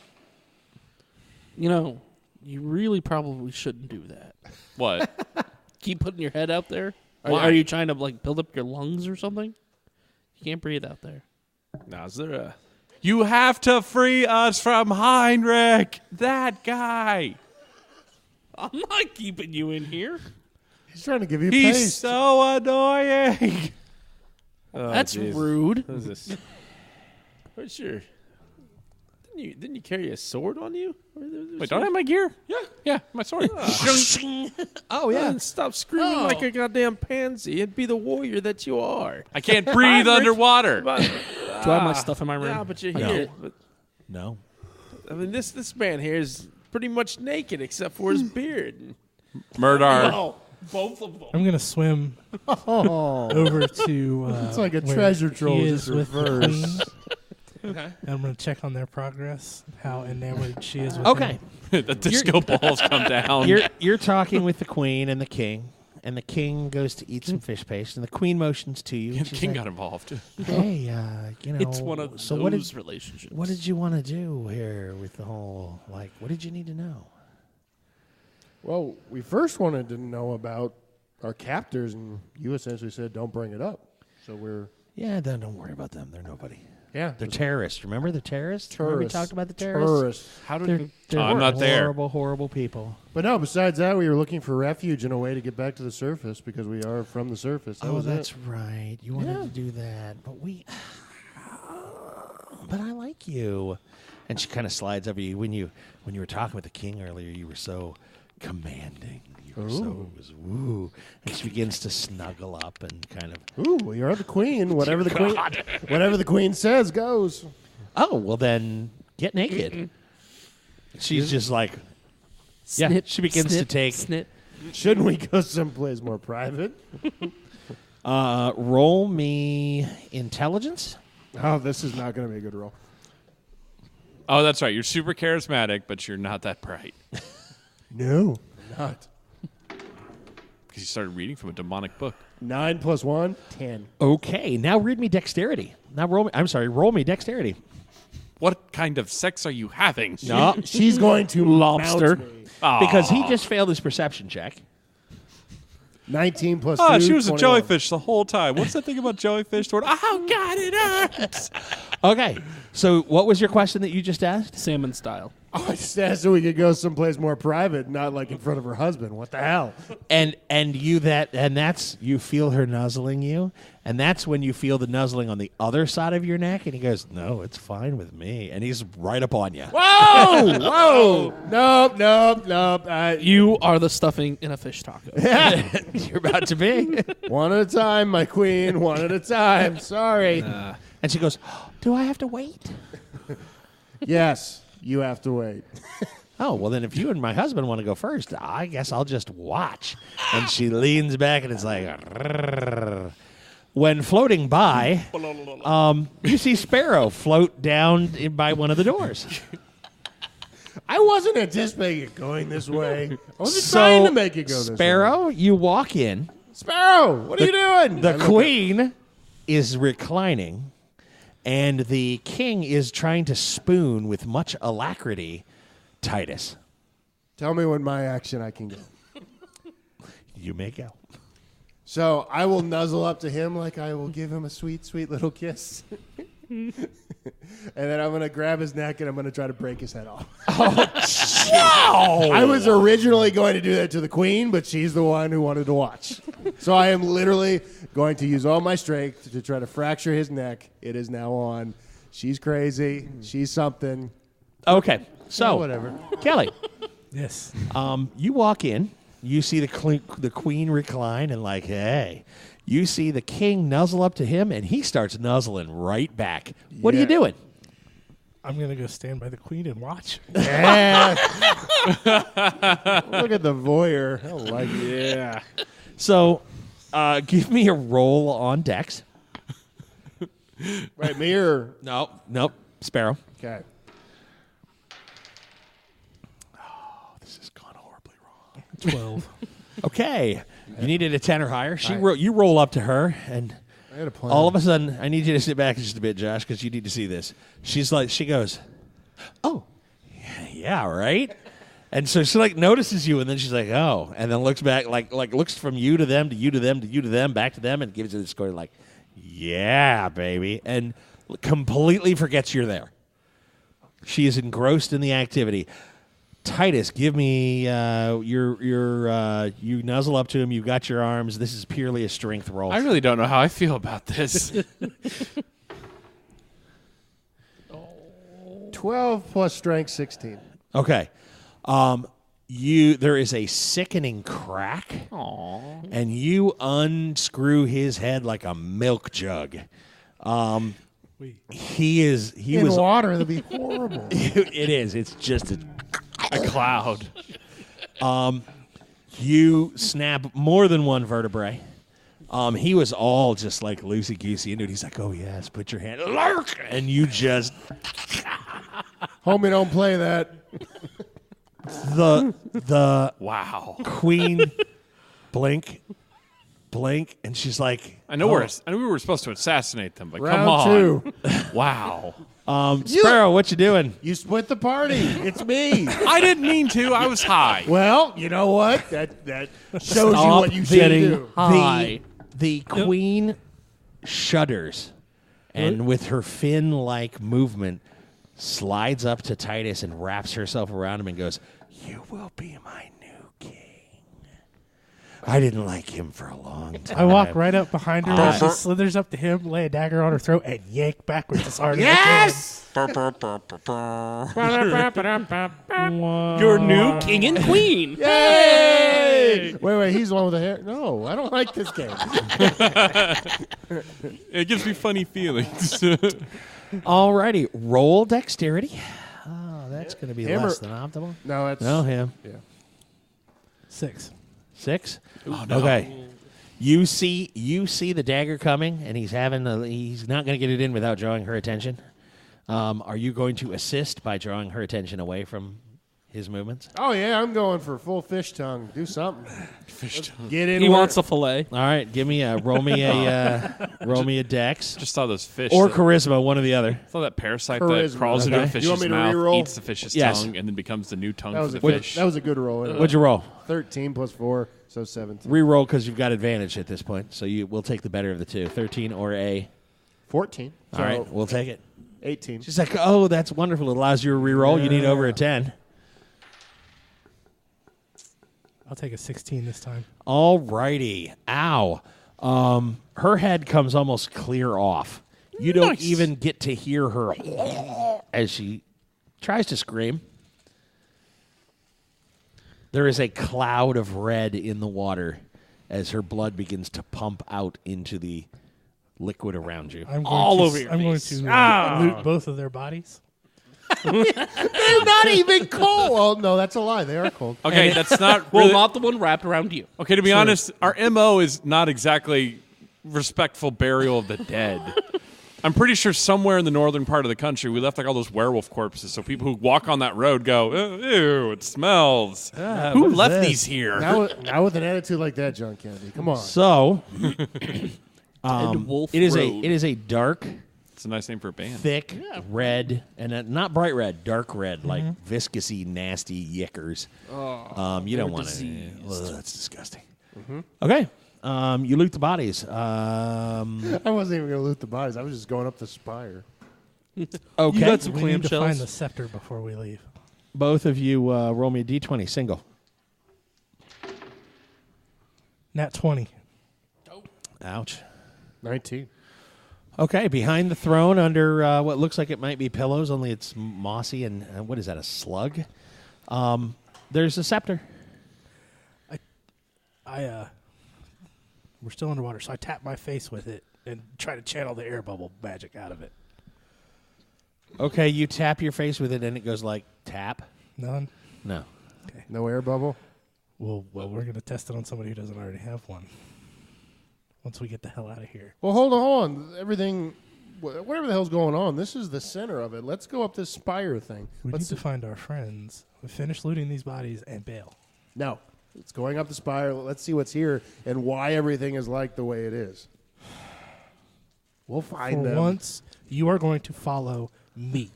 you really probably shouldn't do that. what? Keep putting your head out there. Why? Are you trying to build up your lungs or something? You can't breathe out there. Now, is there a... You have to free us from Heinrich, that guy. I'm not keeping you in here. He's trying to give you He's pace. so annoying. Oh, That's geez. rude. What is this? Where's your... Didn't you carry a sword on you? Wait, don't I have my gear? Yeah, my sword. Oh, yeah. Stop screaming like a goddamn pansy and be the warrior that you are. I can't breathe underwater. But, Do I have my stuff in my room? yeah, but you're No. here. But, No. I mean, this man here is pretty much naked except for his beard. Murder. Both of them. I'm going to swim over to... It's like a where treasure he troll, is just with the reversed. queen. Okay. And I'm going to check on their progress, how enamored she is with Okay. him. The disco balls come down. You're talking with the queen and the king, and the king goes to eat some fish paste, and the queen motions to you. The and she's king like, got involved. hey, It's one of so those relationships. what did you want to do here with the whole, what did you need to know? Well, we first wanted to know about our captors, and you essentially said, don't bring it up. So we're... Yeah, don't worry about them. They're nobody. Yeah. They're terrorists. Remember the terrorists? Remember we talked about the terrorists? Tourists. How They're, did they're I'm not there. horrible, horrible people. But no, besides that, we were looking for refuge and a way to get back to the surface because we are from the surface. That was That's it. right. You wanted to do that, but but I like you. And she kind of slides over you. When you were talking with the king earlier, you were so commanding. You were so, it was woo. And she begins to snuggle up and kind of. Ooh, well, you're the queen. Whatever the queen says goes. Oh, well then get naked. She's just like, yeah. Snip, She begins snip, to take. snip. Shouldn't we go someplace more private? Roll me intelligence. Oh, this is not going to be a good roll. Oh, that's right. You're super charismatic, but you're not that bright. No, not. Because you started reading from a demonic book. 9 + 1, 10. Okay, now read me dexterity. Roll me dexterity. What kind of sex are you having? No, She's going to Lobster. mount me. because he just failed his perception check. 19 + 2, She was 21. a jellyfish the whole time. What's that thing about jellyfish? Oh, God, it hurts. Okay, so what was your question that you just asked? Salmon style. Oh, I just asked so we could go someplace more private, not like in front of her husband. What the hell? And that's you feel her nuzzling you, and that's when you feel the nuzzling on the other side of your neck, and he goes, "No, it's fine with me," and he's right up on you. Whoa! Whoa! Nope. You are the stuffing in a fish taco. You're about to be. One at a time, my queen. One at a time. Sorry. And she goes, "Do I have to wait?" Yes, you have to wait. Oh, well, then if you and my husband want to go first, I guess I'll just watch. And she leans back and it's like, "Rrrr." When floating by, you see Sparrow float down by one of the doors. I wasn't anticipating it going this way. I wasn't trying to make it go this way. Sparrow, you walk in. Sparrow, what are you doing? The queen is reclining, and the king is trying to spoon with much alacrity Titus. Tell me when my action I can go. You may go. So I will nuzzle up to him like I will give him a sweet, sweet little kiss. And then I'm going to grab his neck and I'm going to try to break his head off. I was originally going to do that to the queen, but she's the one who wanted to watch. So I am literally going to use all my strength to try to fracture his neck. It is now on. She's crazy. She's something. Okay, so whatever. Kelly, Yes. you walk in. You see the queen recline and like, hey. You see the king nuzzle up to him, and he starts nuzzling right back. What are you doing? I'm going to go stand by the queen and watch. Yeah. Look at the voyeur. I don't like it. Yeah. So, give me a roll on Dex. Right, me or? Nope. Sparrow. Okay. This has gone horribly wrong. 12. Okay. You needed a 10 or higher. You roll up to her, and I had a plan. all of a sudden, I need you to sit back just a bit, Josh, because you need to see this. She goes, oh, yeah, right? And so she, notices you, and then she's like, oh, and then looks back, looks from you to them, to you to them, to you to them, back to them, and gives you the score like, yeah, baby, and completely forgets you're there. She is engrossed in the activity. Titus, give me you nuzzle up to him. You've got your arms. This is purely a strength roll. I really don't know how I feel about this. 12 plus strength, 16. Okay. There is a sickening crack. Aww. And you unscrew his head like a milk jug. He In was water, that'd be horrible. It is. It's just A cloud. you snap more than one vertebrae. He was all just like loosey goosey into it. He's like, "Oh yes, put your hand, lurk," and you just Homie, don't play that. the Wow. queen blink, and she's like, I know we were supposed to assassinate them, but come Round on. 2. Wow. Sparrow, what you doing? You split the party. It's me. I didn't mean to. I was high. Well, you know what? That shows you Stop what you should getting do. Hi. The queen shudders, and with her fin-like movement, slides up to Titus and wraps herself around him and goes, "You will be my new king." I didn't like him for a long time. I walk right up behind her while she slithers up to him, lay a dagger on her throat, and yank backwards as hard as I can. Your new king and queen. Yay! Wait, he's the one with the hair. No, I don't like this game. It gives me funny feelings. Alrighty, roll dexterity. Oh, that's going to be Him less or- than optimal. No, that's No, him. Yeah. 6. Oh, no. Okay. You see the dagger coming, and he's not going to get it in without drawing her attention. Are you going to assist by drawing her attention away from his movements? Oh yeah, I'm going for full fish tongue. Do something. Fish tongue. Get in. He where- wants a fillet. All right, roll me a dex Just saw those fish. or that- charisma, one or the other. saw that parasite that Charisma. crawls into Okay. a You fish's want me to mouth, re-roll? eats the fish's Yes. tongue, and then becomes the new tongue That for was the a good. fish. That was a good roll. What'd you roll? 13 plus 4, so 17. Re-roll because you've got advantage at this point, so we'll take the better of the two. 13 or a. 14. All right, we'll take it. 18. She's like, "Oh, that's wonderful. It allows you to re-roll. You need over a 10." I'll take a 16 this time. All righty. Ow. Her head comes almost clear off. You don't Nice. even get to hear her as she tries to scream. There is a cloud of red in the water as her blood begins to pump out into the liquid around you. I'm going All to, over your I'm face. going to loot both of their bodies. They're not even cold. Oh no, that's a lie. They are cold. Okay, that's not Well, really. not the one wrapped around you. Okay, to be honest, our MO is not exactly respectful burial of the dead. I'm pretty sure somewhere in the northern part of the country we left like all those werewolf corpses, so people who walk on that road go, ew, it smells. Who left these here? Now with an attitude like that, John Kennedy, come on. So, Wolf it is Road. a dark, It's a nice name for a band. thick red, and not bright red, dark red, like viscousy, nasty yickers. You don't want to. That's disgusting. Okay, you loot the bodies. I wasn't even going to loot the bodies. I was just going up the spire. Okay, You got some We need to find the clamshells. scepter before we leave. both of you roll me a d20 single. Nat 20. Ouch. 19. Okay, behind the throne, under what looks like it might be pillows, only it's mossy and what is that? A slug? There's a scepter. We're still underwater, so I tap my face with it and try to channel the air bubble magic out of it. Okay, you tap your face with it, and it goes like tap. None? No. No air bubble? Well, we're going to test it on somebody who doesn't already have one. Once we get the hell out of here. Well, hold on. Everything, whatever the hell's going on, this is the center of it. Let's go up this spire thing. We need to find our friends. We finish looting these bodies and bail. No. It's going up the spire. Let's see what's here and why everything is like the way it is. We'll find For them. once, you are going to follow me.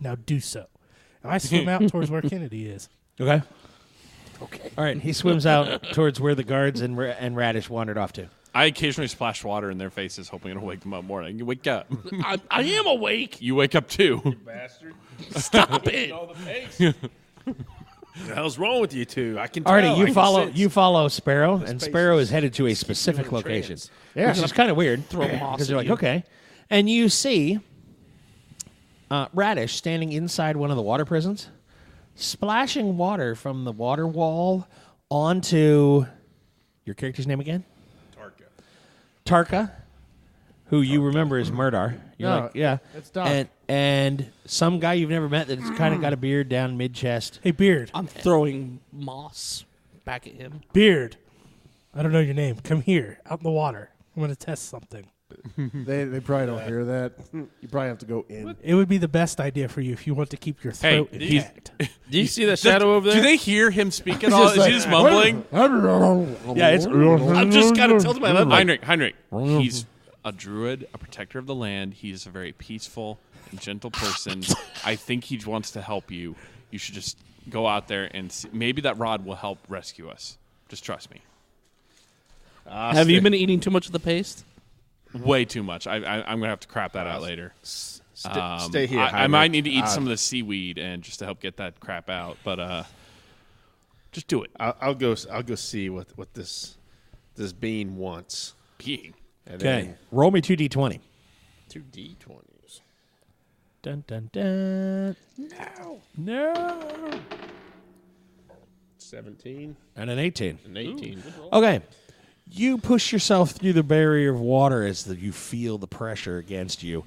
Now do so. And I swim out towards where Kennedy is. Okay. All right, he swims out towards where the guards and Radish wandered off to. I occasionally splash water in their faces, hoping it'll wake them up more. You wake up. I am awake. You wake up too. Stop it. What the hell's wrong with you two? I can Artie, tell. I you can follow sense. you follow Sparrow, and space Sparrow is is headed to a in specific a location, trance. Yeah. which is kind of weird Throw moss because at you're like, you. okay, and you see Radish standing inside one of the water prisons, splashing water from the water wall onto your character's name again, Tarka, who you remember as Murdar. You're No, like, yeah, it's Doc. and some guy you've never met that's kind of got a beard down mid chest. Hey, Beard. I'm throwing moss back at him. Beard. I don't know your name. Come here, out in the water. I'm going to test something. They probably don't hear that. You probably have to go in. It would be the best idea for you if you want to keep your throat he's- intact. Do you see the shadow over there? Do they hear him speak at all? Is he just mumbling? Yeah, it's I'm just kind of tilting my head. Heinrich. He's a druid, a protector of the land. He's a very peaceful and gentle person. I think he wants to help you. You should just go out there and see. Maybe that rod will help rescue us. Just trust me. Have you been eating too much of the paste? Way too much. I'm going to have to crap that out later. Stay here. I might need to eat some of the seaweed and just to help get that crap out. But just do it. I'll go see what this being wants. Being. And okay. then Roll me 2d20. 2 D20s. Dun dun dun. No. 17 And an 18. and 18. Okay. You push yourself through the barrier of water as you feel the pressure against you.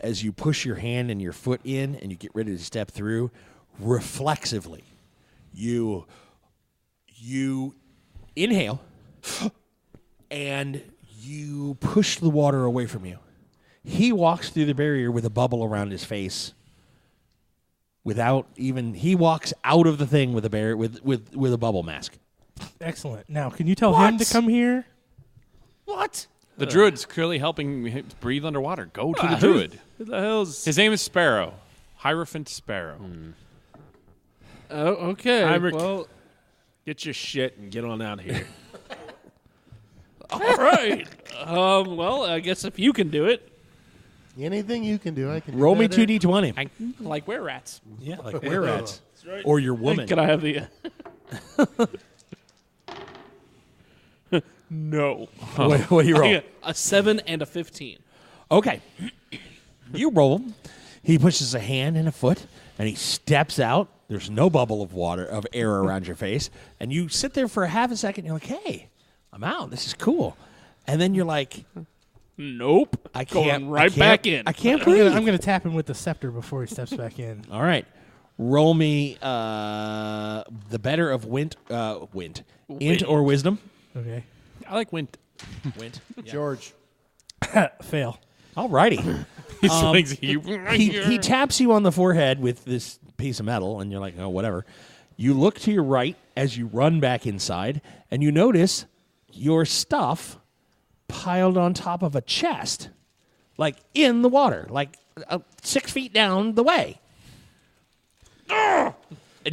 As you push your hand and your foot in and you get ready to step through, reflexively, you inhale and you push the water away from you. He walks through the barrier with a bubble around his face. He walks out of the thing with a barrier with a bubble mask. Excellent. Now, can you tell him to come here? What? The druid's clearly helping me breathe underwater. Go to the druid. Who the hell's His name is Sparrow. Hierophant Sparrow. Oh, okay. Heinrich. Well, Get your shit and get on out of here. all right. Well, I guess if you can do it, Anything you can do, I can do. Roll me better. 2d20. I like were rats. Yeah, like were rats. Or your woman. Can I have the? No. What do you roll? A 7 and a 15. Okay. You roll. He pushes a hand and a foot, and he steps out. There's no bubble of air around your face. And you sit there for a half a second. You're like, hey, I'm out. This is cool. And then you're like, Nope. I can't. Going right back in. I can't breathe. I'm going to tap him with the scepter before he steps back in. All right. Roll me the better of int or wisdom. Okay. I like Wint. Wint. George. Fail. Alrighty. He swings at you. He taps you on the forehead with this piece of metal, and you're like, oh, whatever. You look to your right as you run back inside, and you notice your stuff piled on top of a chest, like in the water, like 6 feet down the way. And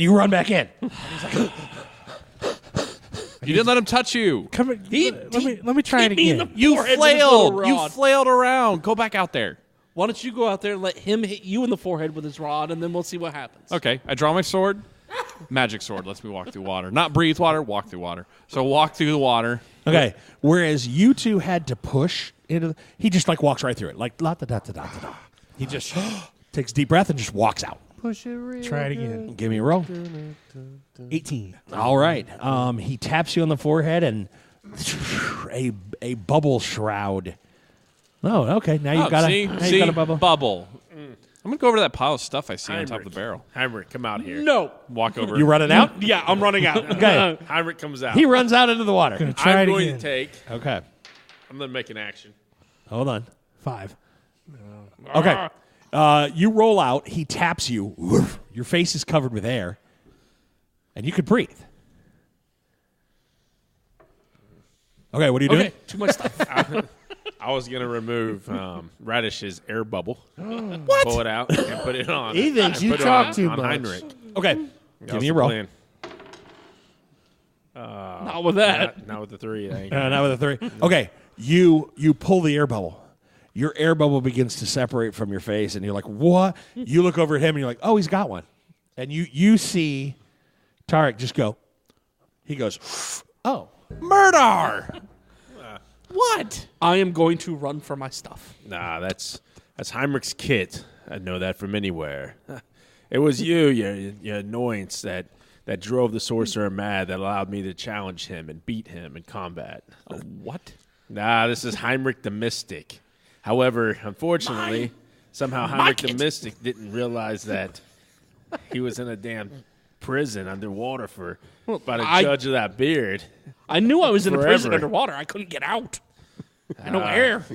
you run back in. You didn't let him touch you. Come here. Let me try it again. You flailed. You flailed around. Go back out there. Why don't you go out there and let him hit you in the forehead with his rod, and then we'll see what happens. Okay, I draw my sword. Magic sword lets me walk through water. Not breathe water, walk through water. So walk through the water. Okay, whereas you two had to push into he just like walks right through it. Like, la-da-da-da-da-da. He just takes a deep breath and just walks out. Push it real Try it again. Give me a roll. 18. All right. He taps you on the forehead and a bubble shroud. Oh, okay. Now you've got a bubble. I'm gonna go over to that pile of stuff I see on top of the barrel. Heinrich, come out here. No. Walk over. You running out? Yeah, I'm running out. Okay. Heinrich comes out. He runs out into the water. Gonna try I'm it going again. to take. Okay. I'm going to make an action. Hold on. 5. Okay. You roll out. He taps you. Woof. Your face is covered with air, and you could breathe. Okay, what are you doing? Okay, too much stuff. I was going to remove Radish's air bubble. What? Pull it out and put it on. He thinks and you put it talk on- too on much. Heinrich. Okay. That Give was me a the roll. plan. Not with that. Not with the 3. I ain't Now with a 3. Okay. You pull the air bubble. Your air bubble begins to separate from your face, and you're like, what? You look over at him, and you're like, oh, he's got one. And you see Tarek just go. He goes, oh. Murder. What? I am going to run for my stuff. Nah, that's Heinrich's kit. I know that from anywhere. It was you, your annoyance that drove the sorcerer mad, that allowed me to challenge him and beat him in combat. What? Nah, this is Heinrich the Mystic. However, unfortunately, somehow Heinrich the Mystic didn't realize that he was in a damn prison underwater by the judge of that beard. I knew I was in a prison Forever. underwater. I couldn't get out. I know air.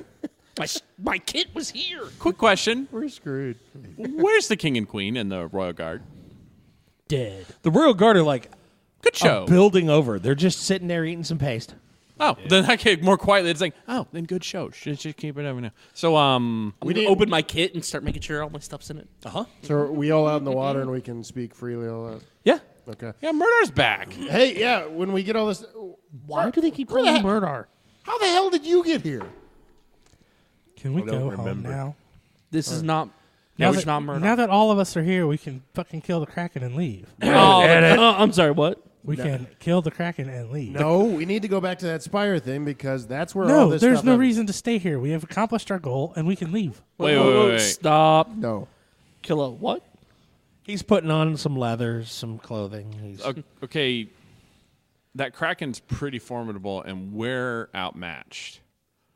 My kit was here. Quick question. We're screwed. Where's the king and queen and the royal guard? Dead. The Royal Guard are like Good show. a building over. They're just sitting there eating some paste. Oh, then I get more quietly. It's like, oh, then good show. Just keep it every now. So, I'm going to open my kit and start making sure all my stuff's in it. So are we all out in the water and we can speak freely all that? Yeah. Okay. yeah, murder's back. Hey, yeah, when we get all this... Why do they keep where the calling me heck- Murdar? How the hell did you get here? Can we I don't go home remember. now? This is not. Now It's that, not Murdar. now that all of us are here, we can fucking kill the Kraken and leave. I'm sorry. What? We can kill the Kraken and leave. No, we need to go back to that Spire thing because that's where all No, this there's stuff no happened. reason to stay here. We have accomplished our goal, and we can leave. Wait. Stop. No. Kill a what? He's putting on some leathers, some clothing. He's Okay, that Kraken's pretty formidable, and we're outmatched.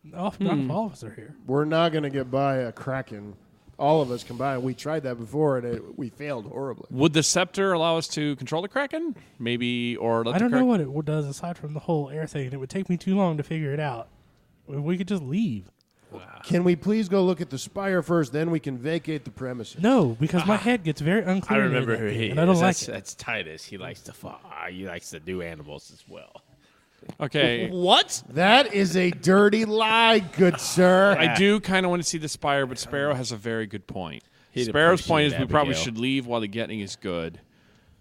Not if all of us are here. We're not going to get by a Kraken. All of us combined. We tried that before, and we failed horribly. Would the scepter allow us to control the Kraken? Maybe, or let I the don't know Kraken- what it does aside from the whole air thing, and it would take me too long to figure it out. We could just leave. Can we please go look at the Spire first, then we can vacate the premises? No, because my head gets very I unclear. near remember that who thing, he and is. I don't like That's, it. that's Titus. He likes to fly. He likes to do animals as well. Okay, What? That is a dirty lie, good sir. I do kind of want to see the Spire, but Sparrow has a very good point. He'd Sparrow's point is appreciate we probably Abigail. should leave while the getting is good.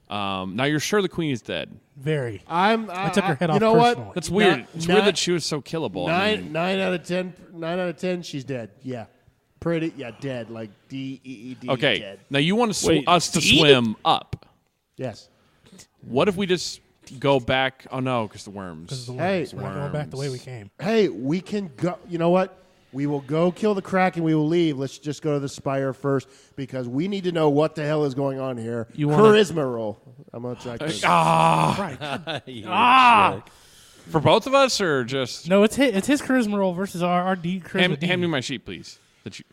Now you're sure the queen is dead? Very. I took her head you off know personally. what? That's weird. Not- It's weird not- that she was so killable. I mean, 9 out of 10. 9 out of 10. She's dead. Yeah, pretty. Yeah, dead. Like DEED. okay, Dead. now you want to Wait, us to deed? swim up. Yes. What if we just go back? Oh no, because the worms. Because the Hey, worms. We're not going back the way we came. Hey, we can go. You know what? We will go kill the Kraken. We will leave. Let's just go to the Spire first because we need to know what the hell is going on here. You wanna- Charisma roll. I'm gonna check this. For both of us, or just No, it's his charisma roll versus our D charisma. hand me my sheet, please. That you.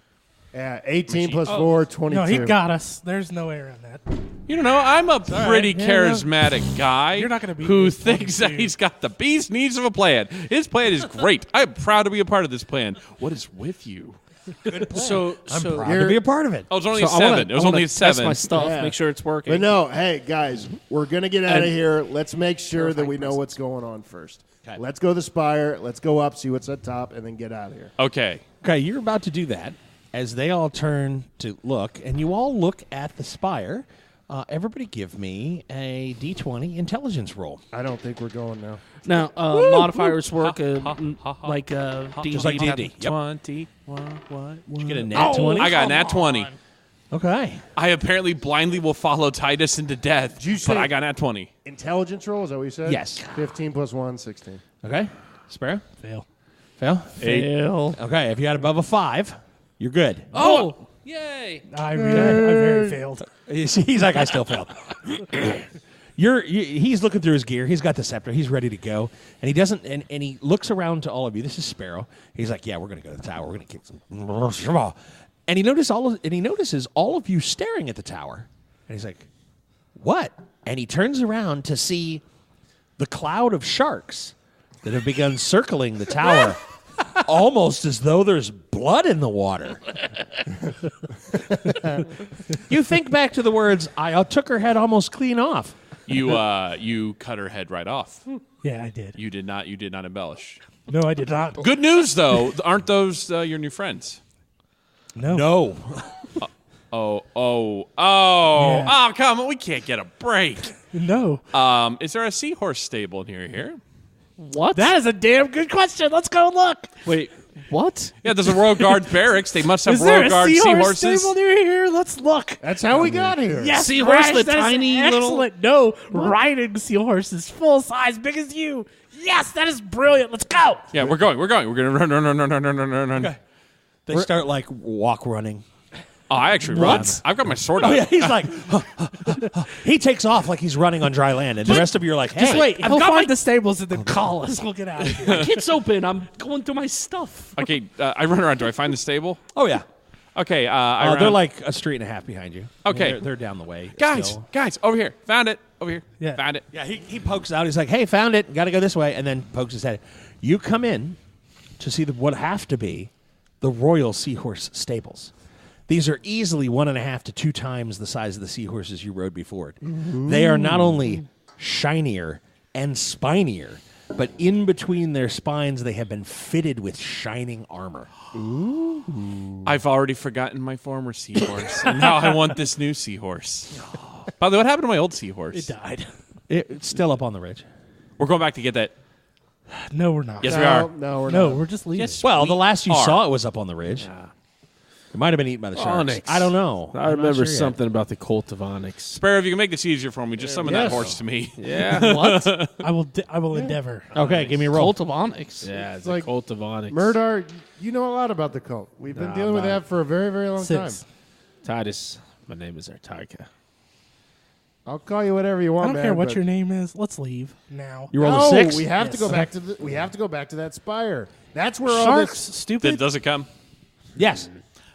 Yeah, 18 plus 4, 22. No, he got us. There's no way around that. You don't know. I'm a pretty Yeah, charismatic guy You're not gonna beat who this thinks that 22. he's got the bee's knees of a plan. His plan is great. I'm proud to be a part of this plan. What is with you? So I'm proud to be a part of it. Oh, it was only so a 7. It was only a test 7. my stuff, Yeah. make sure it's working. But no, hey guys, we're gonna get out of And- here. Let's make sure that we know what's going on first. Okay. Let's go to the spire. Let's go up, see what's at top, and then get out of here. Okay. Okay, you're about to do that as they all turn to look, and you all look at the spire. Everybody give me a D20 intelligence roll. I don't think we're going now. Now, modifiers work like D&D. Just like D&D. Yep. 20. What? Did you get a nat 20? I got a nat 20. Okay. I apparently blindly will follow Titus into death, Did you but say- I got nat 20. Intelligence roll, is that what you said? Yes. 15 plus 1, 16. Okay. Sparrow? Fail. Fail? Fail. Okay, if you had above a 5, you're good. Oh! Yay! I very failed. He's like, I still failed. He's looking through his gear. He's got the scepter. He's ready to go. And he doesn't. And he looks around to all of you. This is Sparrow. He's like, yeah, we're gonna go to the tower. We're gonna kick some. And he notices all of you staring at the tower. And he's like, what? And he turns around to see the cloud of sharks that have begun circling the tower. Almost as though there's blood in the water. You think back to the words, I took her head almost clean off. You cut her head right off. Yeah, I did. You did not embellish. No, I did not. Good news though, aren't those your new friends? No. Oh, Yeah. come on, we can't get a break. No. Is there a seahorse stable near here? What? That is a damn good question. Let's go look. Wait, what? Yeah, there's a Royal Guard barracks. They must have Is there Royal a Guard seahorse seahorses. stable near here? Let's look. That's how we got here. Yes, Seahorse, Bryce, the that is tiny little- excellent. No, riding seahorses, full size, big as you. Yes, that is brilliant. Let's go. Yeah, we're going. We're gonna run. Okay. They start like walk running. Oh, I actually run. I've got my sword out. Oh yeah, he's like, he takes off like he's running on dry land, and the rest of you are like, hey, Just wait. I've He'll got find my- the stables and then call us. We'll get out of here. Kit's open. I'm going through my stuff. Okay, I run around. Do I find the stable? oh yeah. Okay, I run They're around. like a street and a half behind you. Okay. They're down the way. guys, still. over here. Found it. Over here. Yeah. Found it. Yeah, he pokes out. He's like, hey, found it. Got to go this way, and then pokes his head. You come in to see what have to be the Royal Seahorse stables. These are easily 1.5 to 2 times the size of the seahorses you rode before. They are not only shinier and spinier, but in between their spines, they have been fitted with shining armor. I've already forgotten my former seahorse, and now I want this new seahorse. By the way, what happened to my old seahorse? It died. It's still up on the ridge. We're going back to get that. No, we're not. Yes, we are. No, we're No, not. we're just leaving. Yes. Well, We the last you are. saw it was up on the ridge. It might have been eaten by the sharks. Onyx. I don't know. I I'm not remember sure yet. something about the cult of Onyx. Sparrow, if you can make this easier for me, just summon that Yes. horse to me. Yeah. What? I will endeavor. Okay, give me a roll. Cult of Onyx. Yeah, it's like the cult of Onyx. Murdar, you know a lot about the cult. We've been Nah, dealing with man. that for a very, very long 6. time. Titus, my name is Artaika. I'll call you whatever you I want, don't man. care what but- your name is. Let's leave now. You rolled No, a 6? we have to Yes. go back to the. We have to go back to that spire. That's where all Sharks, this. stupid. Does it come? Yes.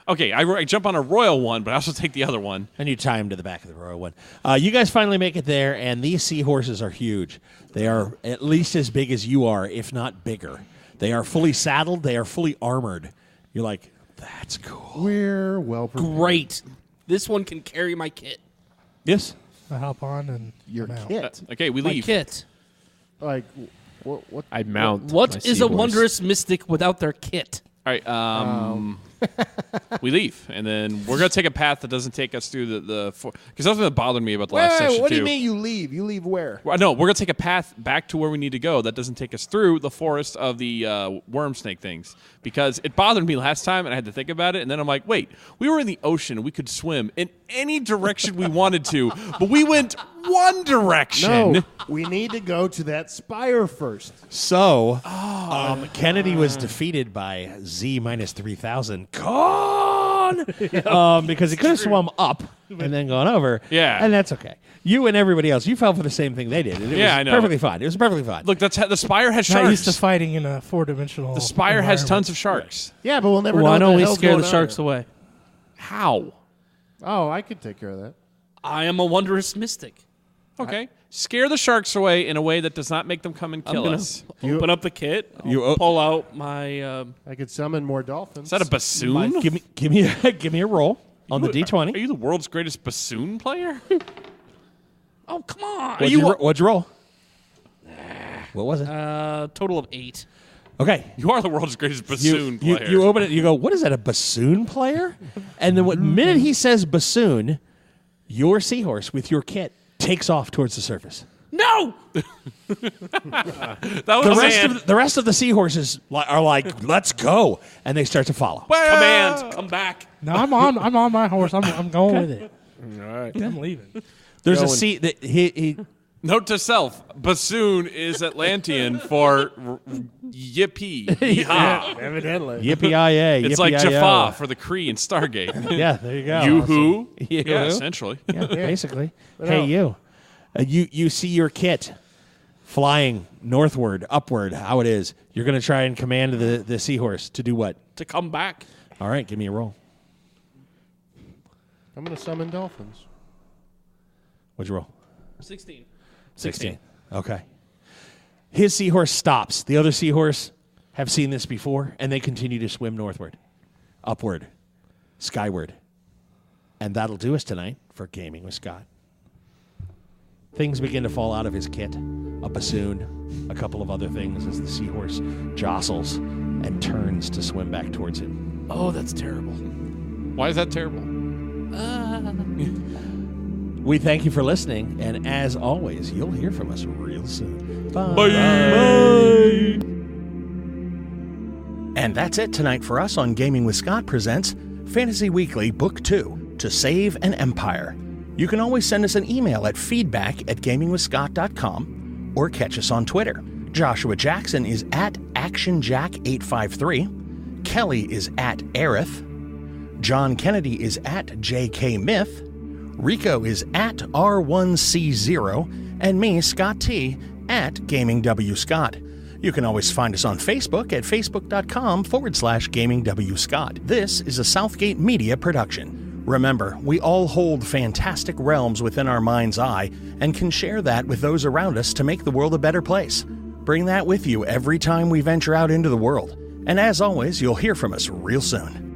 Okay, I jump on a royal one, but I also take the other one. And you tie him to the back of the royal one. You guys finally make it there, and these seahorses are huge. They are at least as big as you are, if not bigger. They are fully saddled. They are fully armored. You're like, that's cool. We're well prepared. Great. This one can carry my kit. Yes. I hop on and Your I'm out. kit. Okay, we My leave. kit. Like, what? I mount. What my is a seahorse. wondrous mystic without their kit? All right, we leave, and then we're gonna take a path that doesn't take us through the because that's what bothered me about the last session what do too. you mean you leave? You leave where? Well, no, we're gonna take a path back to where we need to go that doesn't take us through the forest of the worm snake things because it bothered me last time and I had to think about it, and then I'm like, wait, we were in the ocean, we could swim in any direction we wanted to, but we went one direction. No, we need to go to that spire first. So, Kennedy was defeated by Z minus 3,000. Con! Because he could have swum up and then gone over. Yeah. And that's okay. You and everybody else, you fell for the same thing they did. And it Yeah, was I know. perfectly fine. It was perfectly fine. Look, that's the spire has Not used to sharks. fighting in a 4-dimensional. The spire has environment. tons of sharks. Yeah, but we'll never Why know. don't what we the hell's scare the going on sharks there. away? How? Oh, I could take care of that. I am a wondrous mystic. Okay, scare the sharks away in a way that does not make them come and kill us. Open up the kit. You Pull out my. I could summon more dolphins. Is that a bassoon? Give me a roll on the D20. Are you the world's greatest bassoon player? Oh, come on. What'd you roll? What was it? Total of 8. Okay. You are the world's greatest bassoon player. You open it, you go, what is that, a bassoon player? And then what minute he says bassoon, your seahorse with your kit takes off towards the surface. No! That was The rest of the seahorses are like, let's go. And they start to follow. Command, come back. No, I'm on my horse. I'm going with it. All right. I'm leaving. There's a sea that he Note to self, bassoon is Atlantean for yippee, yeehaw. Evidently. yippee-yi-yay. It's like yippee-yi-yo. Jaffa for the Kree in Stargate. Yeah, there you go. Yoo-hoo? Yeah, Yeah, essentially. Yeah, basically. Hey, you see your kit flying northward, upward, how it is. You're going to try and command the seahorse to do what? To come back. All right, give me a roll. I'm going to summon dolphins. What'd you roll? 16. 16. Okay. His seahorse stops. The other seahorse have seen this before, and they continue to swim northward, upward, skyward. And that'll do us tonight for Gaming with Scott. Things begin to fall out of his kit. A bassoon, a couple of other things as the seahorse jostles and turns to swim back towards him. Oh, that's terrible. Why is that terrible? We thank you for listening, and as always, you'll hear from us real soon. Bye. Bye. And that's it tonight for us on Gaming with Scott presents Fantasy Weekly Book 2, To Save an Empire. You can always send us an email at feedback@gamingwithscott.com or catch us on Twitter. Joshua Jackson is at ActionJack853. Kelly is at Aerith. John Kennedy is at JKMyth. Rico is at R1C0, and me, Scott T, at GamingWScott. You can always find us on Facebook at facebook.com/GamingWScott. This is a Southgate Media production. Remember, we all hold fantastic realms within our mind's eye and can share that with those around us to make the world a better place. Bring that with you every time we venture out into the world. And as always, you'll hear from us real soon.